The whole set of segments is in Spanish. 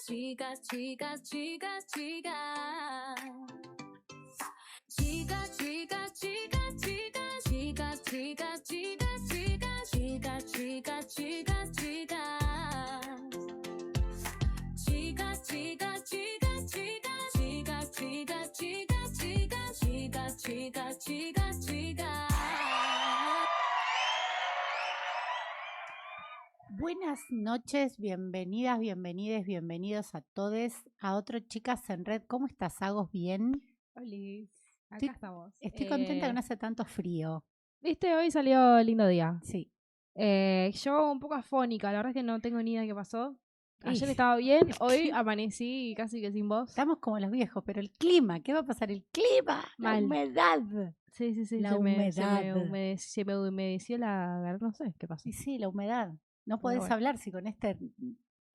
chicas, chicas, chicas, chicas. Chicas, chicas, chicas, chicas, chicas, chicas, chicas, chicas, chicas, chicas, chicas, chicas. Chicas, chicas, chicas, chicas, chicas, chicas, chicas, chicas, chicas, chicas, chicas, chicas. Buenas noches, bienvenidas, bienvenides, bienvenidos a todos a otro Chicas en Red. ¿Cómo estás, Agos? ¿Bien? Olis, acá Estoy, estamos. estoy contenta que no hace tanto frío. Viste, hoy salió lindo día. Sí. Yo un poco afónica, la verdad es que no tengo ni idea de qué pasó. Ayer Y estaba bien, hoy amanecí casi que sin voz. estamos como los viejos, pero el clima, ¿qué va a pasar? El clima, la Mal. humedad. Sí, La se humedad. me humedeció la garganta, no sé qué pasó. Y sí, la humedad. No Pero podés bueno, hablar si con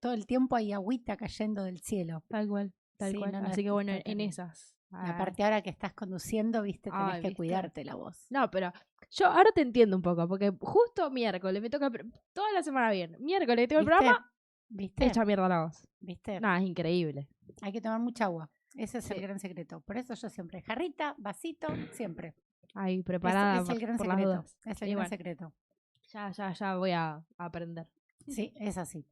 todo el tiempo hay agüita cayendo del cielo. tal cual, tal Sí, cual. no, Así que bueno, está en terrible. esas. Y aparte ahora que estás conduciendo, viste, tenés Ay, que ¿viste? cuidarte la voz. No, pero yo ahora te entiendo un poco, porque justo miércoles me toca toda la semana bien. Miércoles tengo el ¿Viste? programa, ¿Viste? hecha mierda la voz. ¿Viste? Nada, es increíble. Hay que tomar mucha agua. Ese es el Sí. gran secreto. Por eso yo siempre, jarrita, vasito, siempre. Ahí, Es, preparada es el gran por las secreto. dudas. Es el Y gran bueno, secreto. ya voy a aprender. Sí, es así.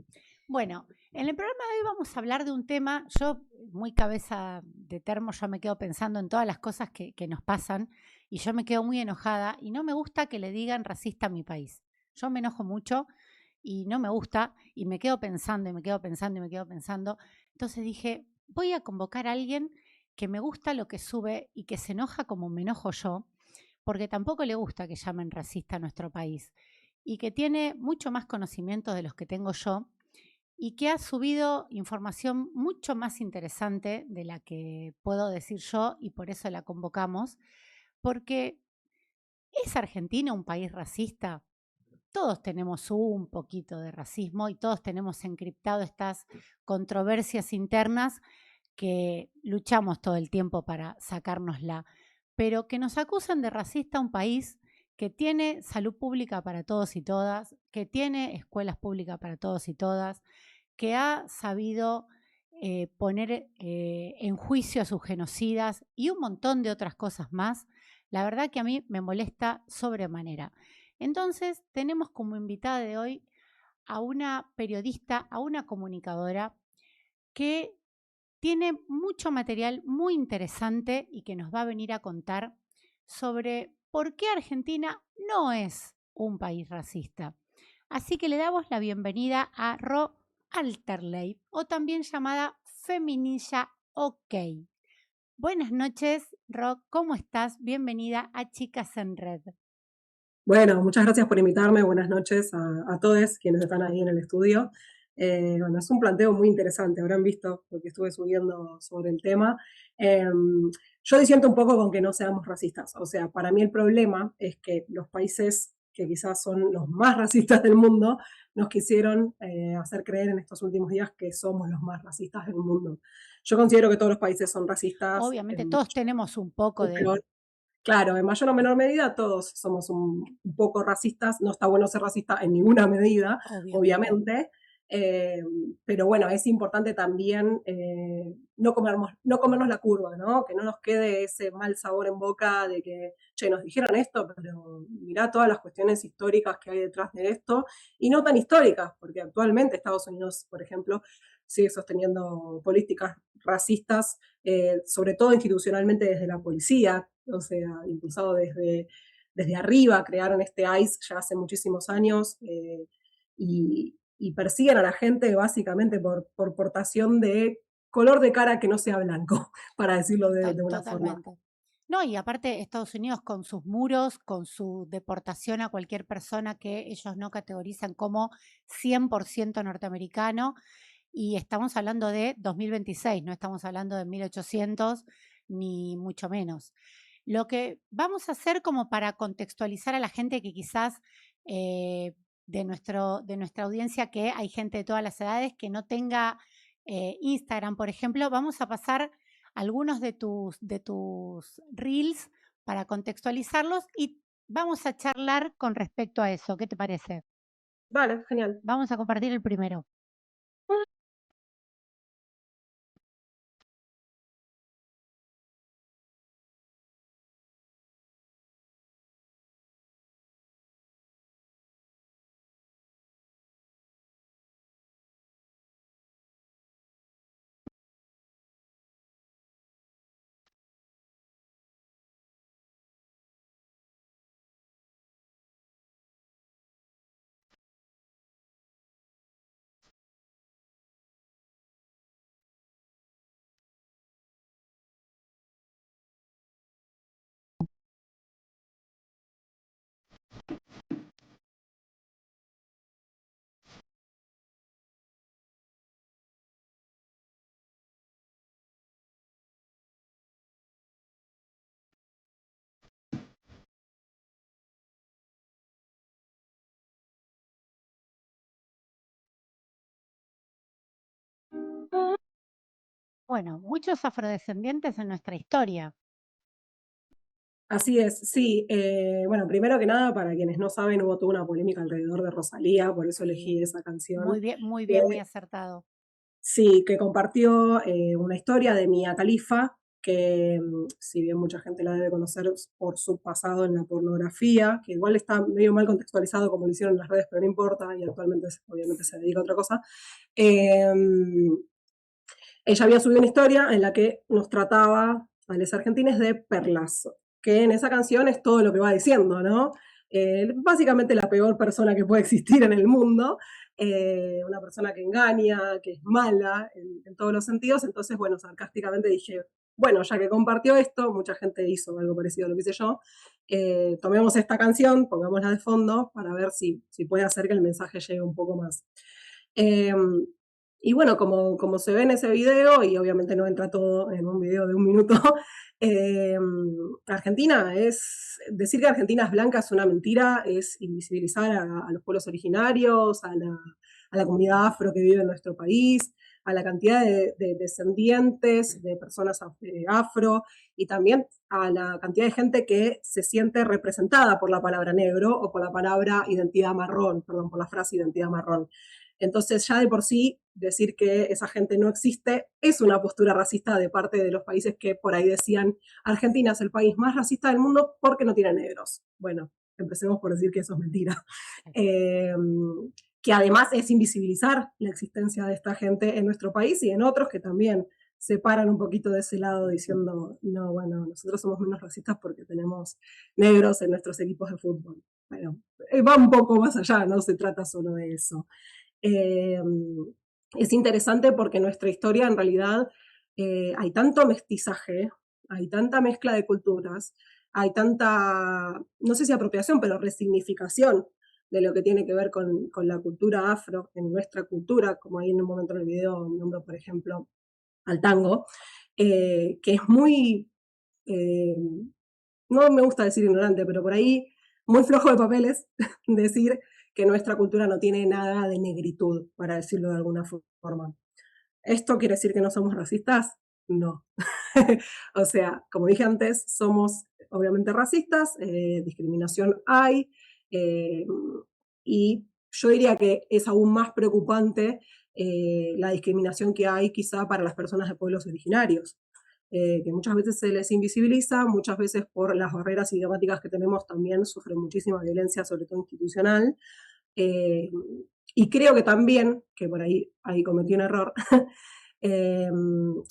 Bueno, en el programa de hoy vamos a hablar de un tema, yo muy cabeza de termo, yo me quedo pensando en todas las cosas que nos pasan y yo me quedo muy enojada y no me gusta que le digan racista a mi país. Yo me enojo mucho y no me gusta y me quedo pensando y me quedo pensando y me quedo pensando. Entonces dije, voy a convocar a alguien que me gusta lo que sube y que se enoja como me enojo yo, porque tampoco le gusta que llamen racista a nuestro país y que tiene mucho más conocimiento de los que tengo yo y que ha subido información mucho más interesante de la que puedo decir yo y por eso la convocamos, porque ¿es Argentina un país racista? Todos tenemos un poquito de racismo y todos tenemos encriptado estas controversias internas que luchamos todo el tiempo para sacárnosla, pero que nos acusan de racista un país que tiene salud pública para todos y todas, que tiene escuelas públicas para todos y todas, que ha sabido poner en juicio a sus genocidas y un montón de otras cosas más, la verdad que a mí me molesta sobremanera. Entonces, tenemos como invitada de hoy a una periodista, a una comunicadora que tiene mucho material muy interesante y que nos va a venir a contar sobre por qué Argentina no es un país racista. Así que le damos la bienvenida a Ro Alterley, o también llamada Feminilla OK. Buenas noches, Ro, ¿cómo estás? Bienvenida a Chicas en Red. Bueno, muchas gracias por invitarme. Buenas noches a todos quienes están ahí en el estudio. Bueno, es un planteo muy interesante. Habrán visto lo que estuve subiendo sobre el tema. Yo disiento un poco con que no seamos racistas. O sea, para mí el problema es que los países que quizás son los más racistas del mundo nos quisieron hacer creer en estos últimos días que somos los más racistas del mundo. Yo considero que todos los países son racistas. Obviamente todos tenemos un poco de... Pero, claro, en mayor o menor medida todos somos un poco racistas. No está bueno ser racista en ninguna medida, obviamente. Pero bueno, es importante también no comernos la curva, ¿no? Que no nos quede ese mal sabor en boca de que, che, nos dijeron esto, pero mirá todas las cuestiones históricas que hay detrás de esto, y no tan históricas, porque actualmente Estados Unidos, por ejemplo, sigue sosteniendo políticas racistas, sobre todo institucionalmente desde la policía, o sea, impulsado desde arriba, crearon este ICE ya hace muchísimos años y persiguen a la gente básicamente por portación de color de cara que no sea blanco, para decirlo de una forma. Totalmente. No, y aparte Estados Unidos con sus muros, con su deportación a cualquier persona que ellos no categorizan como 100% norteamericano, y estamos hablando de 2026, no estamos hablando de 1800 ni mucho menos. Lo que vamos a hacer como para contextualizar a la gente que quizás de nuestra audiencia, que hay gente de todas las edades que no tenga Instagram, por ejemplo, vamos a pasar algunos de tus reels para contextualizarlos y vamos a charlar con respecto a eso. ¿Qué te parece? Vale, genial. Vamos a compartir el primero. Bueno, muchos afrodescendientes en nuestra historia. Así es, sí. Bueno, primero que nada, para quienes no saben, hubo toda una polémica alrededor de Rosalía, por eso Sí, elegí esa canción. muy bien, muy Que, acertado. sí, que compartió una historia de Mia Khalifa, que si bien mucha gente la debe conocer por su pasado en la pornografía, que igual está medio mal contextualizado como lo hicieron en las redes, pero no importa, y actualmente obviamente se dedica a otra cosa. Eh, Ella había subido una historia en la que nos trataba a los argentines de perlas, que en esa canción es todo lo que va diciendo, ¿no? Básicamente la peor persona que puede existir en el mundo, una persona que engaña, que es mala en todos los sentidos, entonces, bueno, sarcásticamente dije, bueno, ya que compartió esto, mucha gente hizo algo parecido a lo que hice yo, tomemos esta canción, pongámosla de fondo para ver si puede hacer que el mensaje llegue un poco más. Eh, y bueno, como se ve en ese video, y obviamente no entra todo en un video de 1 minuto, eh, Argentina es, decir que Argentina es blanca es una mentira, es invisibilizar a los pueblos originarios, a la comunidad afro que vive en nuestro país, a la cantidad de descendientes de personas afro y también a la cantidad de gente que se siente representada por la palabra negro o por la palabra identidad marrón, perdón, por la frase identidad marrón. Entonces, ya de por sí, decir que esa gente no existe es una postura racista de parte de los países que por ahí decían Argentina es el país más racista del mundo porque no tiene negros. Bueno, empecemos por decir que eso es mentira. Eh, que además es invisibilizar la existencia de esta gente en nuestro país y en otros que también se paran un poquito de ese lado diciendo, no, bueno, nosotros somos menos racistas porque tenemos negros en nuestros equipos de fútbol. Bueno, va un poco más allá, no se trata solo de eso. Eh, es interesante porque en nuestra historia en realidad hay tanto mestizaje, hay tanta mezcla de culturas, hay tanta, no sé si apropiación, pero resignificación de lo que tiene que ver con la cultura afro en nuestra cultura, como ahí en un momento en el video nombro, por ejemplo, al tango, que es muy, eh, no me gusta decir ignorante, pero por ahí muy flojo de papeles decir que nuestra cultura no tiene nada de negritud, para decirlo de alguna forma. ¿Esto quiere decir que no somos racistas? No. O sea, como dije antes, somos obviamente racistas, discriminación hay, eh, y yo diría que es aún más preocupante la discriminación que hay quizá para las personas de pueblos originarios, que muchas veces se les invisibiliza, muchas veces por las barreras idiomáticas que tenemos también sufren muchísima violencia, sobre todo institucional, eh, y creo que también, que por ahí cometí un error,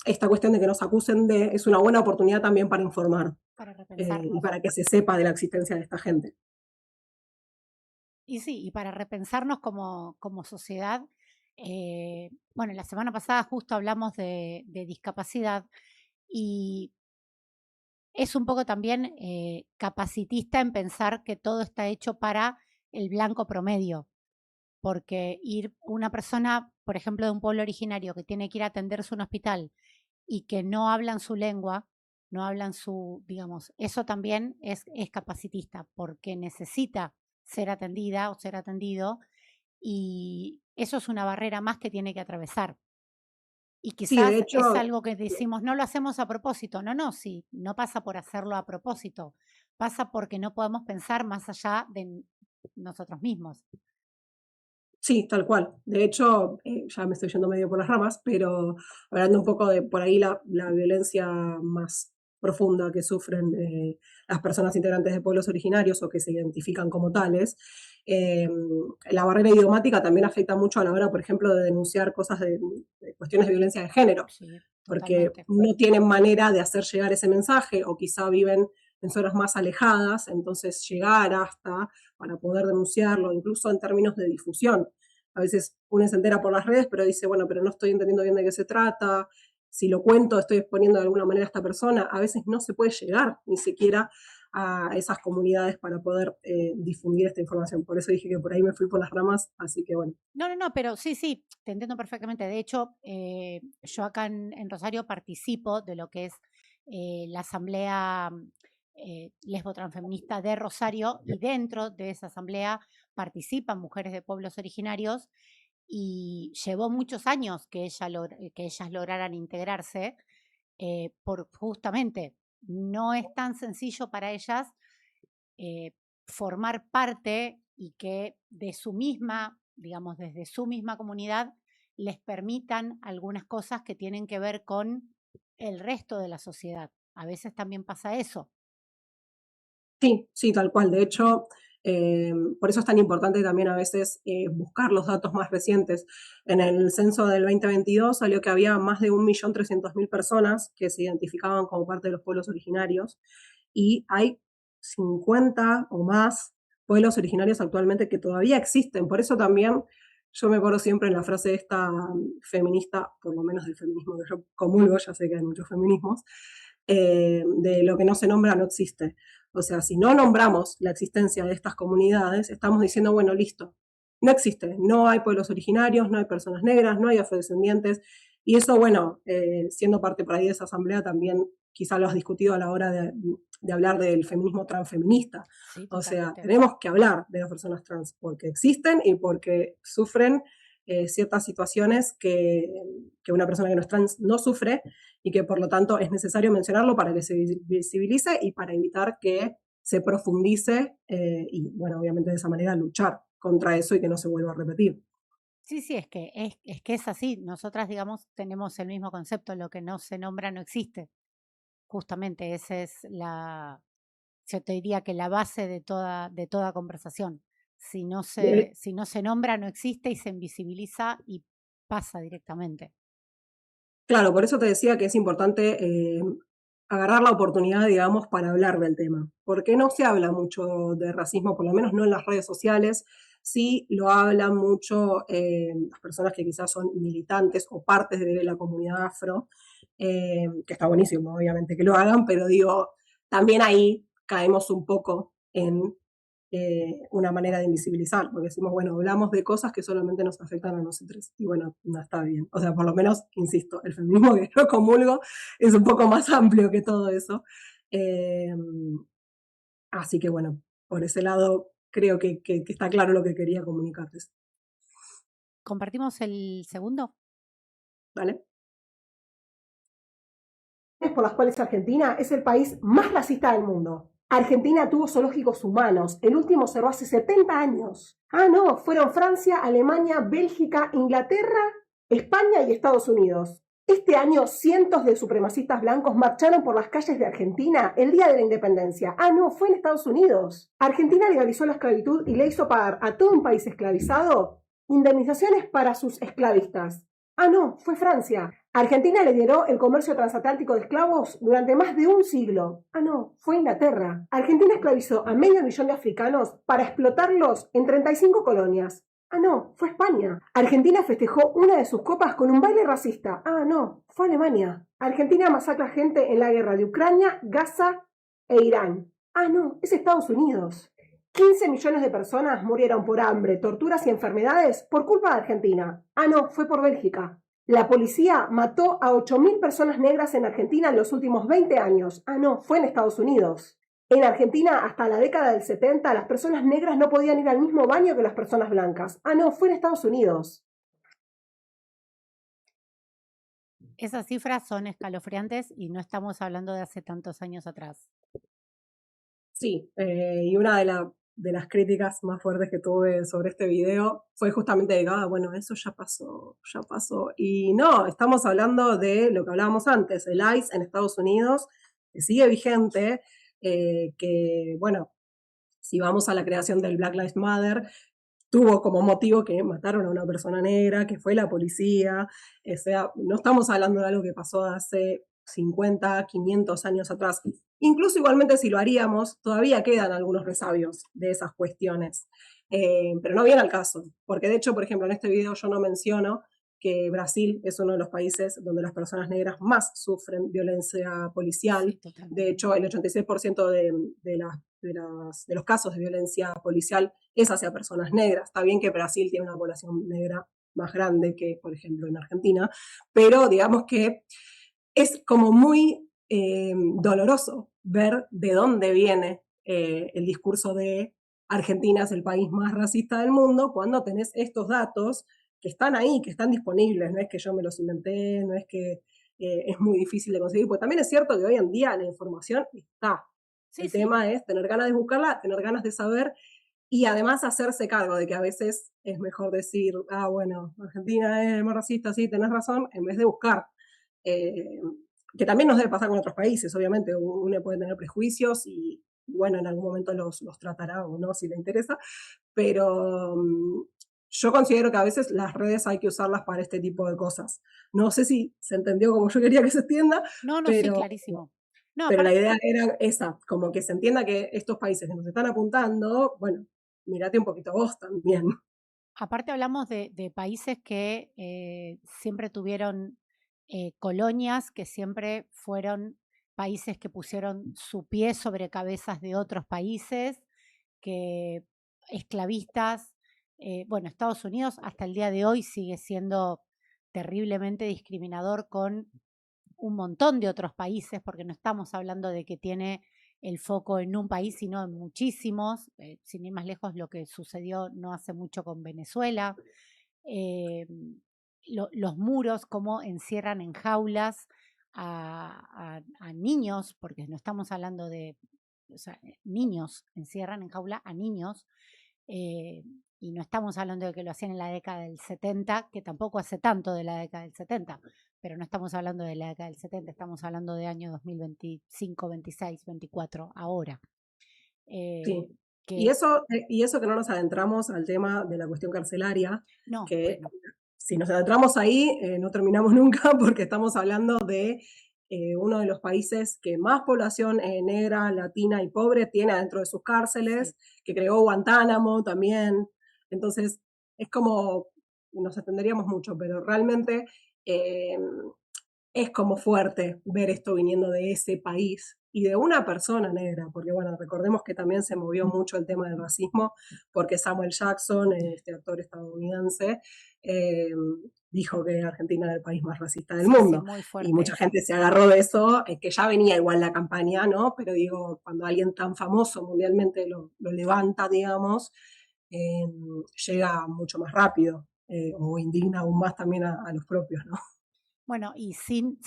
esta cuestión de que nos acusen de, es una buena oportunidad también para informar Para y repensarnos. para que se sepa de la existencia de esta gente. Y sí, y para repensarnos como sociedad. Bueno, la semana pasada justo hablamos de discapacidad y es un poco también capacitista en pensar que todo está hecho para el blanco promedio, porque ir una persona, por ejemplo, de un pueblo originario que tiene que ir a atenderse a un hospital y que no hablan su lengua, no hablan su, digamos, eso también es capacitista, porque necesita ser atendida o ser atendido, y eso es una barrera más que tiene que atravesar. Y Sí, de quizás es hecho, algo que decimos, no lo hacemos a propósito. No, no, sí, no pasa por hacerlo a propósito. Pasa porque no podemos pensar más allá de nosotros mismos. sí, tal cual. De hecho, ya me estoy yendo medio por las ramas, pero hablando un poco de por ahí la violencia más profunda que sufren las personas integrantes de pueblos originarios o que se identifican como tales, eh, la barrera idiomática también afecta mucho a la hora, por ejemplo, de denunciar cosas de cuestiones de violencia de género, Sí, porque totalmente. no tienen manera de hacer llegar ese mensaje o quizá viven en zonas más alejadas, entonces llegar hasta para poder denunciarlo, incluso en términos de difusión. A veces uno se entera por las redes, pero dice, bueno, pero no estoy entendiendo bien de qué se trata, si lo cuento, estoy exponiendo de alguna manera a esta persona, a veces no se puede llegar ni siquiera a esas comunidades para poder difundir esta información. Por eso dije que por ahí me fui por las ramas, así que bueno. No, no, no, pero sí, sí, te entiendo perfectamente. De hecho, yo acá en Rosario participo de lo que es la asamblea lesbo-transfeminista de Rosario, y dentro de esa asamblea participan mujeres de pueblos originarios, y llevó muchos años que ellas lograran integrarse, por justamente no es tan sencillo para ellas formar parte y que de su misma, digamos, desde su misma comunidad, les permitan algunas cosas que tienen que ver con el resto de la sociedad. A veces también pasa eso. Sí, sí, tal cual. De hecho, por eso es tan importante también a veces buscar los datos más recientes. En el censo del 2022 salió que había más de 1.300.000 personas que se identificaban como parte de los pueblos originarios y hay 50 o más pueblos originarios actualmente que todavía existen. Por eso también yo me acuerdo siempre en la frase de esta feminista, por lo menos del feminismo que yo comulgo, ya sé que hay muchos feminismos, de lo que no se nombra no existe. O sea, si no nombramos la existencia de estas comunidades, estamos diciendo, bueno, listo, no existe, no hay pueblos originarios, no hay personas negras, no hay afrodescendientes, y eso, bueno, siendo parte por ahí de esa asamblea también quizá lo has discutido a la hora de hablar del feminismo transfeminista. Sí, O sea, totalmente. tenemos que hablar de las personas trans porque existen y porque sufren ciertas situaciones que una persona que no es trans no sufre y que por lo tanto es necesario mencionarlo para que se visibilice y para evitar que se profundice y, bueno, obviamente de esa manera luchar contra eso y que no se vuelva a repetir. Sí, sí, es que es así. Nosotras, digamos, tenemos el mismo concepto, lo que no se nombra no existe. Justamente esa es yo te diría que la base de toda conversación. Si no se nombra, no existe y se invisibiliza y pasa directamente. Claro, por eso te decía que es importante agarrar la oportunidad, digamos, para hablar del tema, porque no se habla mucho de racismo, por lo menos no en las redes sociales, sí lo hablan mucho las personas que quizás son militantes o partes de la comunidad afro, que está buenísimo, obviamente, que lo hagan, pero digo, también ahí caemos un poco en una manera de invisibilizar, porque decimos, bueno, hablamos de cosas que solamente nos afectan a nosotros, y bueno, no está bien. O sea, por lo menos, insisto, el feminismo que yo comulgo es un poco más amplio que todo eso. Eh, Así que bueno, por ese lado creo que está claro lo que quería comunicarles. ¿Compartimos el segundo? ¿Vale? Por las cuales Argentina es el país más racista del mundo. Argentina tuvo zoológicos humanos, el último cerró hace 70 años. Ah, no, fueron Francia, Alemania, Bélgica, Inglaterra, España y Estados Unidos. Este año cientos de supremacistas blancos marcharon por las calles de Argentina el día de la independencia. Ah, no, fue en Estados Unidos. Argentina legalizó la esclavitud y le hizo pagar a todo un país esclavizado indemnizaciones para sus esclavistas. Ah, no, fue Francia. Argentina lideró el comercio transatlántico de esclavos durante más de un siglo. Ah, no, fue Inglaterra. Argentina esclavizó a 500.000 de africanos para explotarlos en 35 colonias. Ah, no, fue España. Argentina festejó una de sus copas con un baile racista. Ah, no, fue Alemania. Argentina masacra gente en la guerra de Ucrania, Gaza e Irán. Ah, no, es Estados Unidos. 15 millones de personas murieron por hambre, torturas y enfermedades por culpa de Argentina. Ah, no, fue por Bélgica. La policía mató a 8.000 personas negras en Argentina en los últimos 20 años. Ah, no, fue en Estados Unidos. En Argentina, hasta la década del 70, las personas negras no podían ir al mismo baño que las personas blancas. Ah, no, fue en Estados Unidos. Esas cifras son escalofriantes y no estamos hablando de hace tantos años atrás. Sí, y una de las críticas más fuertes que tuve sobre este video fue justamente de, bueno, eso ya pasó, ya pasó. Y no, estamos hablando de lo que hablábamos antes, el ICE en Estados Unidos, que sigue vigente, que, bueno, si vamos a la creación del Black Lives Matter, tuvo como motivo que mataron a una persona negra, que fue la policía, o sea, no estamos hablando de algo que pasó hace 50, 500 años atrás. Incluso igualmente si lo haríamos, todavía quedan algunos resabios de esas cuestiones. Pero no viene al caso, porque de hecho, por ejemplo, en este video yo no menciono que Brasil es uno de los países donde las personas negras más sufren violencia policial. Sí, De hecho, el 86% de los casos de violencia policial es hacia personas negras. Está bien que Brasil tiene una población negra más grande que, por ejemplo, en Argentina, pero digamos que es como muy doloroso ver de dónde viene el discurso de Argentina es el país más racista del mundo cuando tenés estos datos que están ahí, que están disponibles, no es que yo me los inventé, no es que es muy difícil de conseguir, porque también es cierto que hoy en día la información está. Sí, El sí. tema es tener ganas de buscarla, tener ganas de saber y además hacerse cargo de que a veces es mejor decir, bueno, Argentina es más racista, sí, tenés razón, en vez de buscar. Eh, que también nos debe pasar con otros países, obviamente, uno puede tener prejuicios y bueno, en algún momento los tratará o no, si le interesa, pero yo considero que a veces las redes hay que usarlas para este tipo de cosas. No sé si se entendió como yo quería que se entienda, No, no, sí, pero clarísimo. No, pero la aparte, idea era esa, como que se entienda que estos países que nos están apuntando, bueno, mirate un poquito vos también. aparte hablamos de países que siempre tuvieron colonias, que siempre fueron países que pusieron su pie sobre cabezas de otros países, que esclavistas, bueno, Estados Unidos hasta el día de hoy sigue siendo terriblemente discriminador con un montón de otros países, porque no estamos hablando de que tiene el foco en un país, sino en muchísimos, sin ir más lejos lo que sucedió no hace mucho con Venezuela, eh, los muros, cómo encierran en jaulas a niños, porque no estamos hablando de, o sea, niños, encierran en jaula a niños, eh, y no estamos hablando de que lo hacían en la década del 70, que tampoco hace tanto de la década del 70, pero no estamos hablando de la década del 70, estamos hablando de año 2025, 26, 24, ahora. Sí. Que Y eso que no nos adentramos al tema de la cuestión carcelaria, no, que bueno, si nos adentramos ahí no terminamos nunca porque estamos hablando de uno de los países que más población negra, latina y pobre tiene adentro de sus cárceles, sí. que creó Guantánamo también. Entonces, es como, nos extenderíamos mucho, pero realmente eh, es como fuerte ver esto viniendo de ese país y de una persona negra, porque bueno, recordemos que también se movió mucho el tema del racismo, porque Samuel Jackson, este actor estadounidense, eh, dijo que Argentina era el país más racista del Sí, sí, mundo. muy Y fuerte mucha eso. gente se agarró de eso, que ya venía igual la campaña, ¿no? Pero digo, cuando alguien tan famoso mundialmente lo levanta, digamos, llega mucho más rápido o indigna aún más también a los propios, ¿no? Bueno, y sin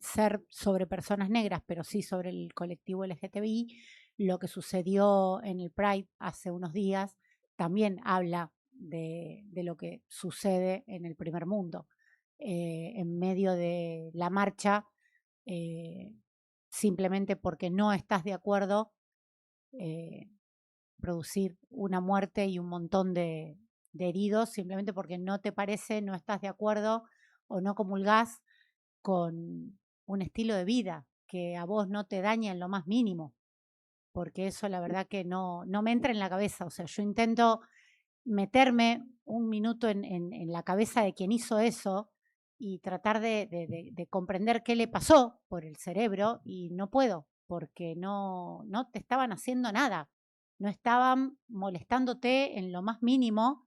ser sobre personas negras, pero sí sobre el colectivo LGTBI, lo que sucedió en el Pride hace unos días también habla de lo que sucede en el primer mundo. En medio de la marcha, eh, simplemente porque no estás de acuerdo, eh, producir una muerte y un montón de heridos, simplemente porque no te parece, no estás de acuerdo o no comulgás con un estilo de vida que a vos no te daña en lo más mínimo, porque eso la verdad que no me entra en la cabeza. O sea, yo intento meterme un minuto en la cabeza de quien hizo eso y tratar de comprender qué le pasó por el cerebro y no puedo, porque no te estaban haciendo nada, no estaban molestándote en lo más mínimo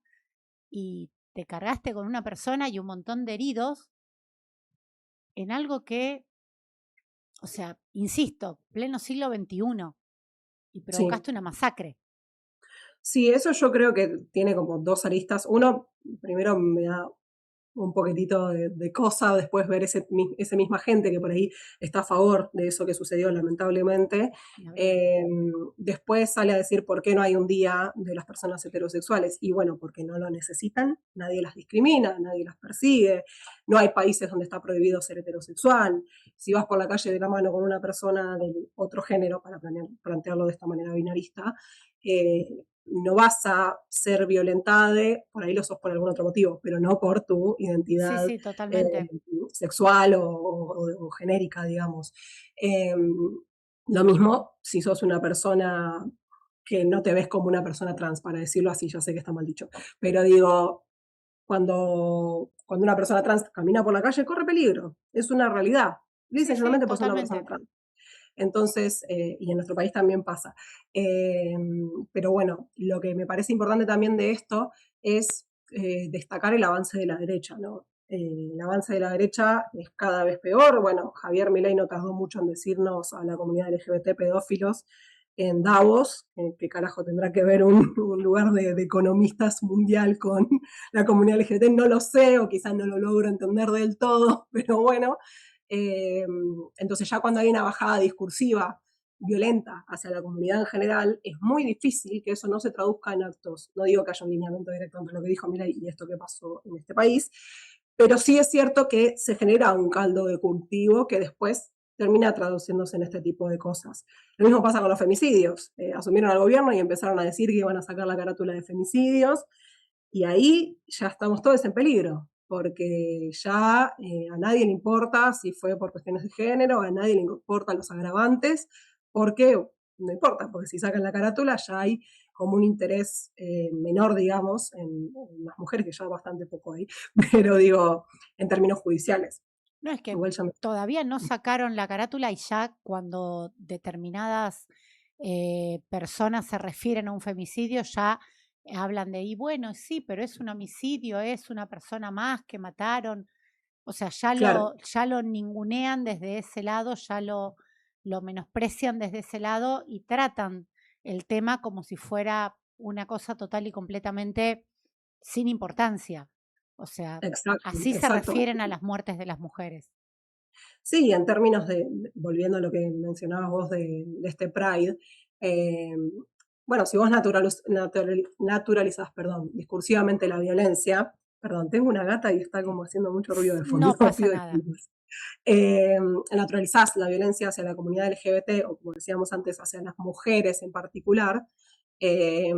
y te cargaste con una persona y un montón de heridos en algo que, o sea, insisto, pleno siglo XXI y Sí. provocaste una masacre. Sí, eso yo creo que tiene como dos aristas. Uno, primero me da un poquitito de cosa después ver esa misma gente que por ahí está a favor de eso que sucedió lamentablemente. Eh, Después sale a decir por qué no hay un día de las personas heterosexuales. Y bueno, porque no lo necesitan, nadie las discrimina, nadie las persigue, no hay países donde está prohibido ser heterosexual. Si vas por la calle de la mano con una persona del otro género, para plantearlo de esta manera binarista, no vas a ser violentada, por ahí lo sos por algún otro motivo, pero no por tu Sí, identidad sí, totalmente. sexual o genérica, digamos. Lo mismo si sos una persona que no te ves como una persona trans, para decirlo así, ya sé que está mal dicho, pero digo, cuando una persona trans camina por la calle, corre peligro, es una realidad, lisa Sí, y sí, llanamente por ser una persona totalmente. trans. Entonces, y en nuestro país también pasa. Pero bueno, lo que me parece importante también de esto es destacar el avance de la derecha, ¿no? El avance de la derecha es cada vez peor. Bueno, Javier Milei no tardó mucho en decirnos a la comunidad LGBT pedófilos en Davos, que carajo tendrá que ver un lugar de economistas mundial con la comunidad LGBT, no lo sé, o quizás no lo logro entender del todo, pero bueno, entonces ya cuando hay una bajada discursiva violenta hacia la comunidad en general, es muy difícil que eso no se traduzca en actos. No digo que haya un lineamiento directo entre lo que dijo Milei y esto que pasó en este país, pero sí es cierto que se genera un caldo de cultivo que después termina traduciéndose en este tipo de cosas. Lo mismo pasa con los femicidios. Asumieron al gobierno y empezaron a decir que iban a sacar la carátula de femicidios, y ahí ya estamos todos en peligro, porque ya a nadie le importa si fue por cuestiones de género, a nadie le importan los agravantes, porque no importa, porque si sacan la carátula ya hay como un interés menor, digamos, en las mujeres, que ya bastante poco hay, pero digo, en términos judiciales. No, es que Igual ya me... todavía no sacaron la carátula y ya cuando determinadas personas se refieren a un femicidio ya hablan de, y bueno, sí, pero es un homicidio, es una persona más que mataron. O sea, Claro, ya lo ningunean desde ese lado, ya lo menosprecian desde ese lado y tratan el tema como si fuera una cosa total y completamente sin importancia. O sea, exacto, así se exacto. refieren a las muertes de las mujeres. Sí, en términos volviendo a lo que mencionabas vos de este Pride, eh, bueno, si vos naturalizás, perdón, discursivamente la violencia, perdón, tengo una gata y está como haciendo mucho ruido de fondo, No pasa pido nada. disculpas. Naturalizás la violencia hacia la comunidad LGBT, o como decíamos antes, hacia las mujeres en particular, eh,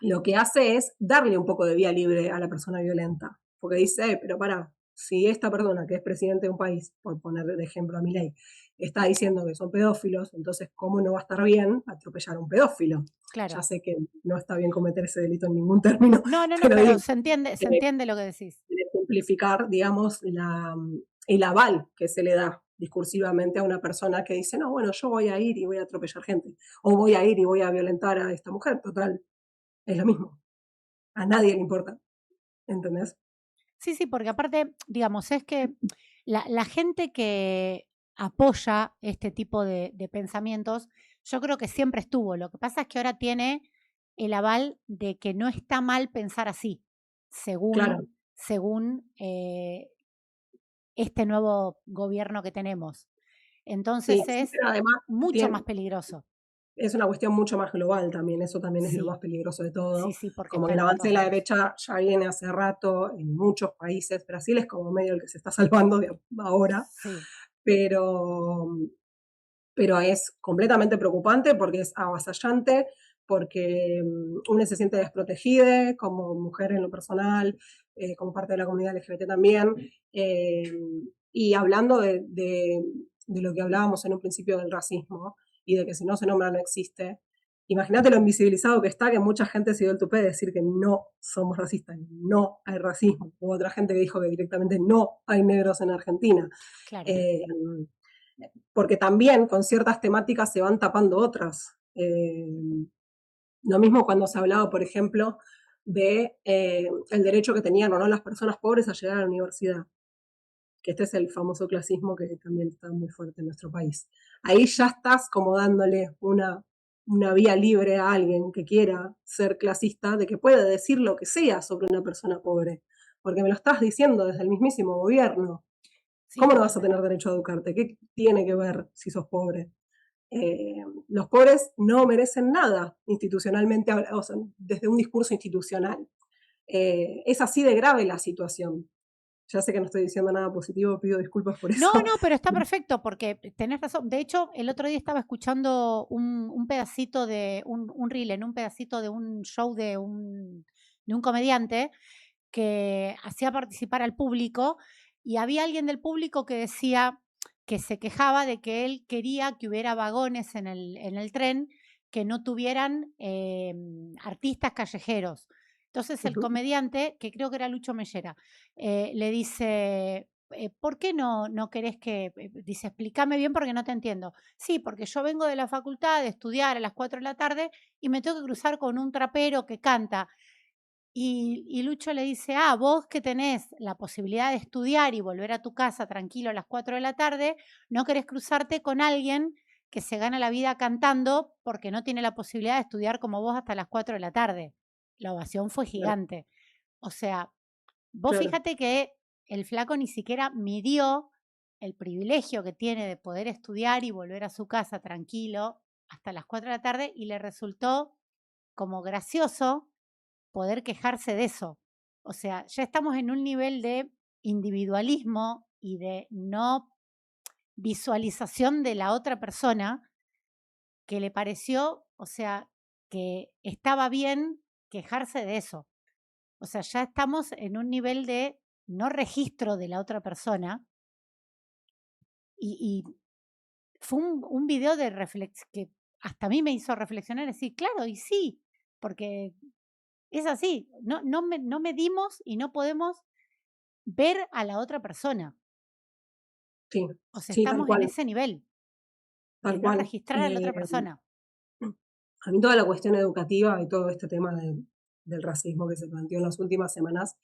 lo que hace es darle un poco de vía libre a la persona violenta, porque dice, pero para, si esta persona que es presidente de un país, por poner de ejemplo a Milei, está diciendo que son pedófilos, entonces ¿cómo no va a estar bien atropellar a un pedófilo? Claro. Ya sé que no está bien cometer ese delito en ningún término, No, pero digo, se entiende lo que decís. de simplificar, digamos, el aval que se le da discursivamente a una persona que dice, no, bueno, yo voy a ir y voy a atropellar gente, o voy a ir y voy a violentar a esta mujer, total, es lo mismo, a nadie le importa, ¿entendés? Sí, sí, porque aparte, digamos, es que la gente que apoya este tipo de pensamientos, yo creo que siempre estuvo. Lo que pasa es que ahora tiene el aval de que no está mal pensar así, Claro, según este nuevo gobierno que tenemos. sí, Entonces sí, es pero además mucho más tiene, peligroso. es una cuestión mucho más global también, eso también es lo Sí, más peligroso de sí, todo, sí, porque como está que el en avance todos de la lados. derecha ya viene hace rato en muchos países, Brasil es como medio el que se está salvando de ahora, Sí, pero pero es completamente preocupante porque es avasallante, porque uno se siente desprotegida como mujer en lo personal, como parte de la comunidad LGBT también. eh, y hablando de lo que hablábamos en un principio del racismo y de que si no se nombra no existe, imagínate lo invisibilizado que está, que mucha gente se dio el tupé de decir que no somos racistas, no hay racismo. Hubo otra gente que dijo que directamente no hay negros en Argentina. claro. Eh, porque también con ciertas temáticas se van tapando otras. Lo mismo cuando se hablaba, por ejemplo, de el derecho que tenían o no las personas pobres a llegar a la universidad, que este es el famoso clasismo que también está muy fuerte en nuestro país. Ahí ya estás como dándole una vía libre a alguien que quiera ser clasista, de que puede decir lo que sea sobre una persona pobre, porque me lo estás diciendo desde el mismísimo gobierno. Sí, ¿Cómo no vas a totalmente. tener derecho a educarte? ¿Qué tiene que ver si sos pobre? Los pobres no merecen nada institucionalmente, o sea, desde un discurso institucional. Es así de grave la situación. Ya sé que no estoy diciendo nada positivo, pido disculpas por No, eso. no, pero está perfecto porque tenés razón. De hecho, el otro día estaba escuchando un pedacito de un reel, en un pedacito de un show de un comediante que hacía participar al público y había alguien del público que decía que se quejaba de que él quería que hubiera vagones en el tren que no tuvieran artistas callejeros. Entonces el comediante, que creo que era Lucho Mellera, le dice, ¿por qué no querés que, dice, explícame bien porque no te entiendo? Sí, porque yo vengo de la facultad de estudiar a las 4 de la tarde y me tengo que cruzar con un trapero que canta. Y Lucho le dice, vos que tenés la posibilidad de estudiar y volver a tu casa tranquilo a las 4 de la tarde, no querés cruzarte con alguien que se gana la vida cantando porque no tiene la posibilidad de estudiar como vos hasta las 4 de la tarde. La ovación fue Claro, gigante. O sea, vos claro. fíjate que el flaco ni siquiera midió el privilegio que tiene de poder estudiar y volver a su casa tranquilo hasta las 4 de la tarde y le resultó como gracioso poder quejarse de eso. O sea, ya estamos en un nivel de individualismo y de no visualización de la otra persona que le pareció, o sea, que estaba bien quejarse de eso. O sea, ya estamos en un nivel de no registro de la otra persona y fue un video de que hasta a mí me hizo reflexionar y decir, claro, y sí, porque es así, no medimos y no podemos ver a la otra persona. Sí, O sea, sí, tal estamos en cual, ese nivel de tal no cual. registrar a la otra persona. A mí toda la cuestión educativa y todo este tema del racismo que se planteó en las últimas semanas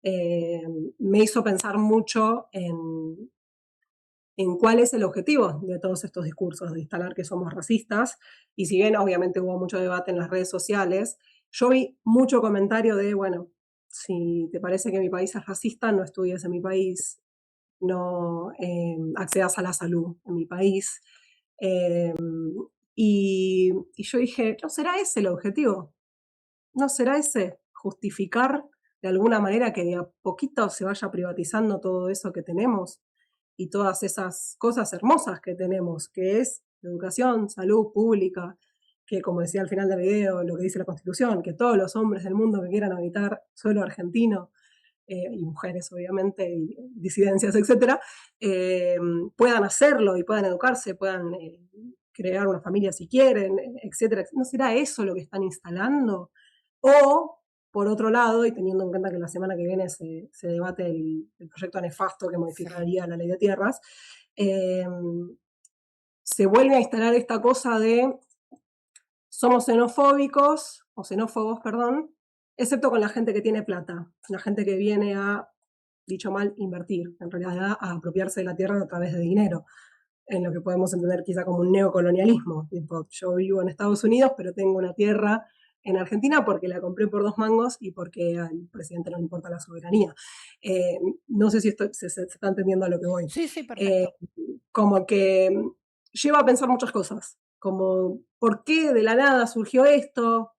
me hizo pensar mucho en cuál es el objetivo de todos estos discursos, de instalar que somos racistas, y si bien obviamente hubo mucho debate en las redes sociales, yo vi mucho comentario de, bueno, si te parece que mi país es racista, no estudies en mi país, no accedas a la salud en mi país. Eh, y yo dije, ¿no será ese el objetivo? ¿No será ese justificar de alguna manera que de a poquito se vaya privatizando todo eso que tenemos y todas esas cosas hermosas que tenemos, que es educación, salud pública, que como decía al final del video, lo que dice la Constitución, que todos los hombres del mundo que quieran habitar suelo argentino, y mujeres obviamente, y disidencias, etcétera, puedan hacerlo y puedan educarse, puedan crear una familia si quieren, etcétera. ¿No será eso lo que están instalando? O, por otro lado, y teniendo en cuenta que la semana que viene se debate el proyecto nefasto que modificaría la ley de tierras, se vuelve a instalar esta cosa de somos xenofóbicos, o xenófobos, perdón, excepto con la gente que tiene plata, la gente que viene a, dicho mal, invertir, en realidad a apropiarse de la tierra a través de dinero, en lo que podemos entender quizá como un neocolonialismo. Tipo, yo vivo en Estados Unidos, pero tengo una tierra en Argentina porque la compré por 2 mangos y porque al presidente no le importa la soberanía. No sé si esto se está entendiendo a lo que voy. Sí, sí, perfecto. Como que lleva a pensar muchas cosas, como ¿por qué de la nada surgió esto?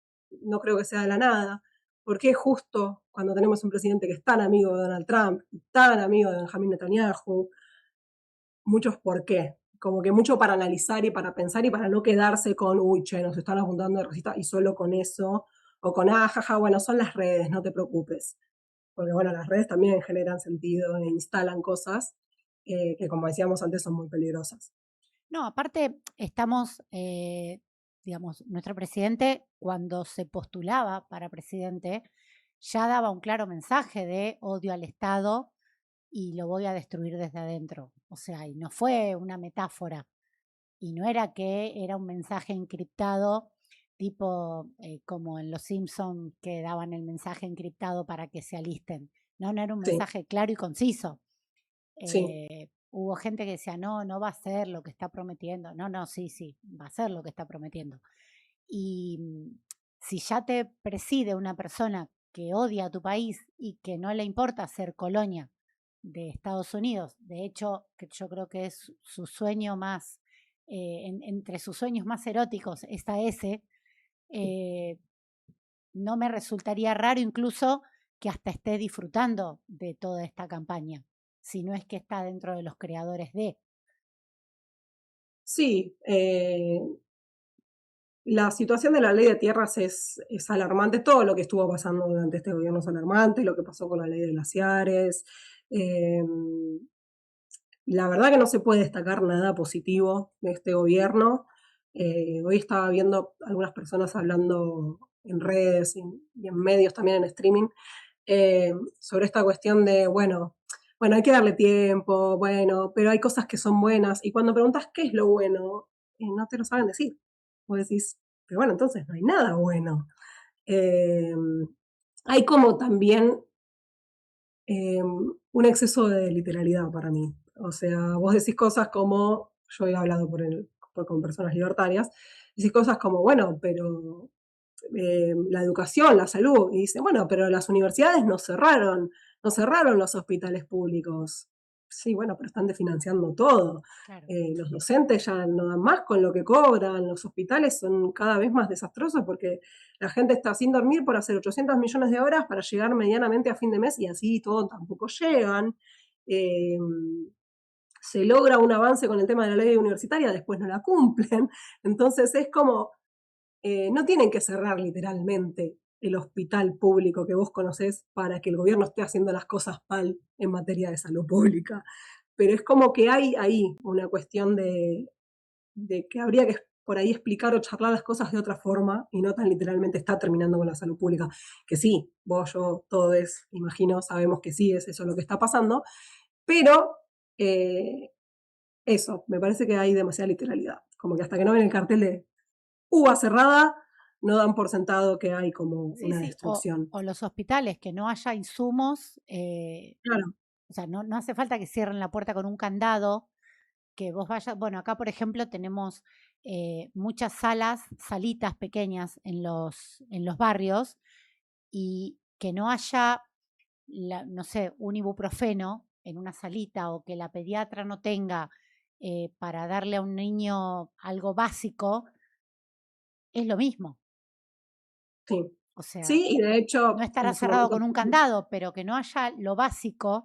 No creo que sea de la nada. ¿Por qué justo cuando tenemos un presidente que es tan amigo de Donald Trump, tan amigo de Benjamin Netanyahu? Muchos por qué. Como que mucho para analizar y para pensar y para no quedarse con, uy, che, nos están apuntando de racista y solo con eso, o con, jaja, bueno, son las redes, no te preocupes. Porque bueno, las redes también generan sentido e instalan cosas que como decíamos antes son muy peligrosas. No, aparte estamos, digamos, nuestro presidente cuando se postulaba para presidente ya daba un claro mensaje de odio al Estado y lo voy a destruir desde adentro. O sea, y no fue una metáfora. Y no era que era un mensaje encriptado, tipo como en Los Simpson que daban el mensaje encriptado para que se alisten. No, no era un Sí, mensaje claro y conciso. sí. Hubo gente que decía, no, no va a ser lo que está prometiendo. No, no, sí, sí, va a ser lo que está prometiendo. Y si ya te preside una persona que odia a tu país y que no le importa ser colonia de Estados Unidos, de hecho, que yo creo que es su sueño más, entre sus sueños más eróticos está ese, eh, no me resultaría raro incluso que hasta esté disfrutando de toda esta campaña, si no es que está dentro de los creadores de. Sí, la situación de la ley de tierras es alarmante. Todo lo que estuvo pasando durante este gobierno es alarmante, lo que pasó con la ley de glaciares. Eh, la verdad que no se puede destacar nada positivo de este gobierno. Hoy estaba viendo algunas personas hablando en redes y en medios también en streaming sobre esta cuestión de, bueno, hay que darle tiempo, bueno, pero hay cosas que son buenas. Y cuando preguntas qué es lo bueno, no te lo saben decir. Vos decís, pero bueno, entonces no hay nada bueno. Eh, hay como también un exceso de literalidad para mí. O sea, vos decís cosas como, yo he hablado con personas libertarias, dice cosas como, bueno, pero la educación, la salud, y dice, bueno, pero las universidades no cerraron los hospitales públicos. Sí, bueno, pero están desfinanciando todo. Claro. Los docentes ya no dan más con lo que cobran, los hospitales son cada vez más desastrosos porque la gente está sin dormir por hacer 800 millones de horas para llegar medianamente a fin de mes y así todo tampoco llegan. Se logra un avance con el tema de la ley universitaria, después no la cumplen. Entonces es como, no tienen que cerrar literalmente el hospital público que vos conocés para que el gobierno esté haciendo las cosas mal en materia de salud pública. Pero es como que hay ahí una cuestión de que habría que por ahí explicar o charlar las cosas de otra forma y no tan literalmente está terminando con la salud pública. Que sí, vos, yo, todos, imagino, sabemos que sí es eso lo que está pasando, pero eso, me parece que hay demasiada literalidad. Como que hasta que no ven el cartel de uva cerrada, no dan por sentado que hay como Sí, una sí, destrucción. o los hospitales, que no haya insumos, Claro, o sea, no hace falta que cierren la puerta con un candado, que vos vayas, bueno, acá por ejemplo tenemos muchas salitas pequeñas en los barrios y que no haya, no sé, un ibuprofeno en una salita o que la pediatra no tenga para darle a un niño algo básico, es lo mismo. sí. O sea, Sí, y de hecho, no estará en su cerrado momento, con un candado, pero que no haya lo básico,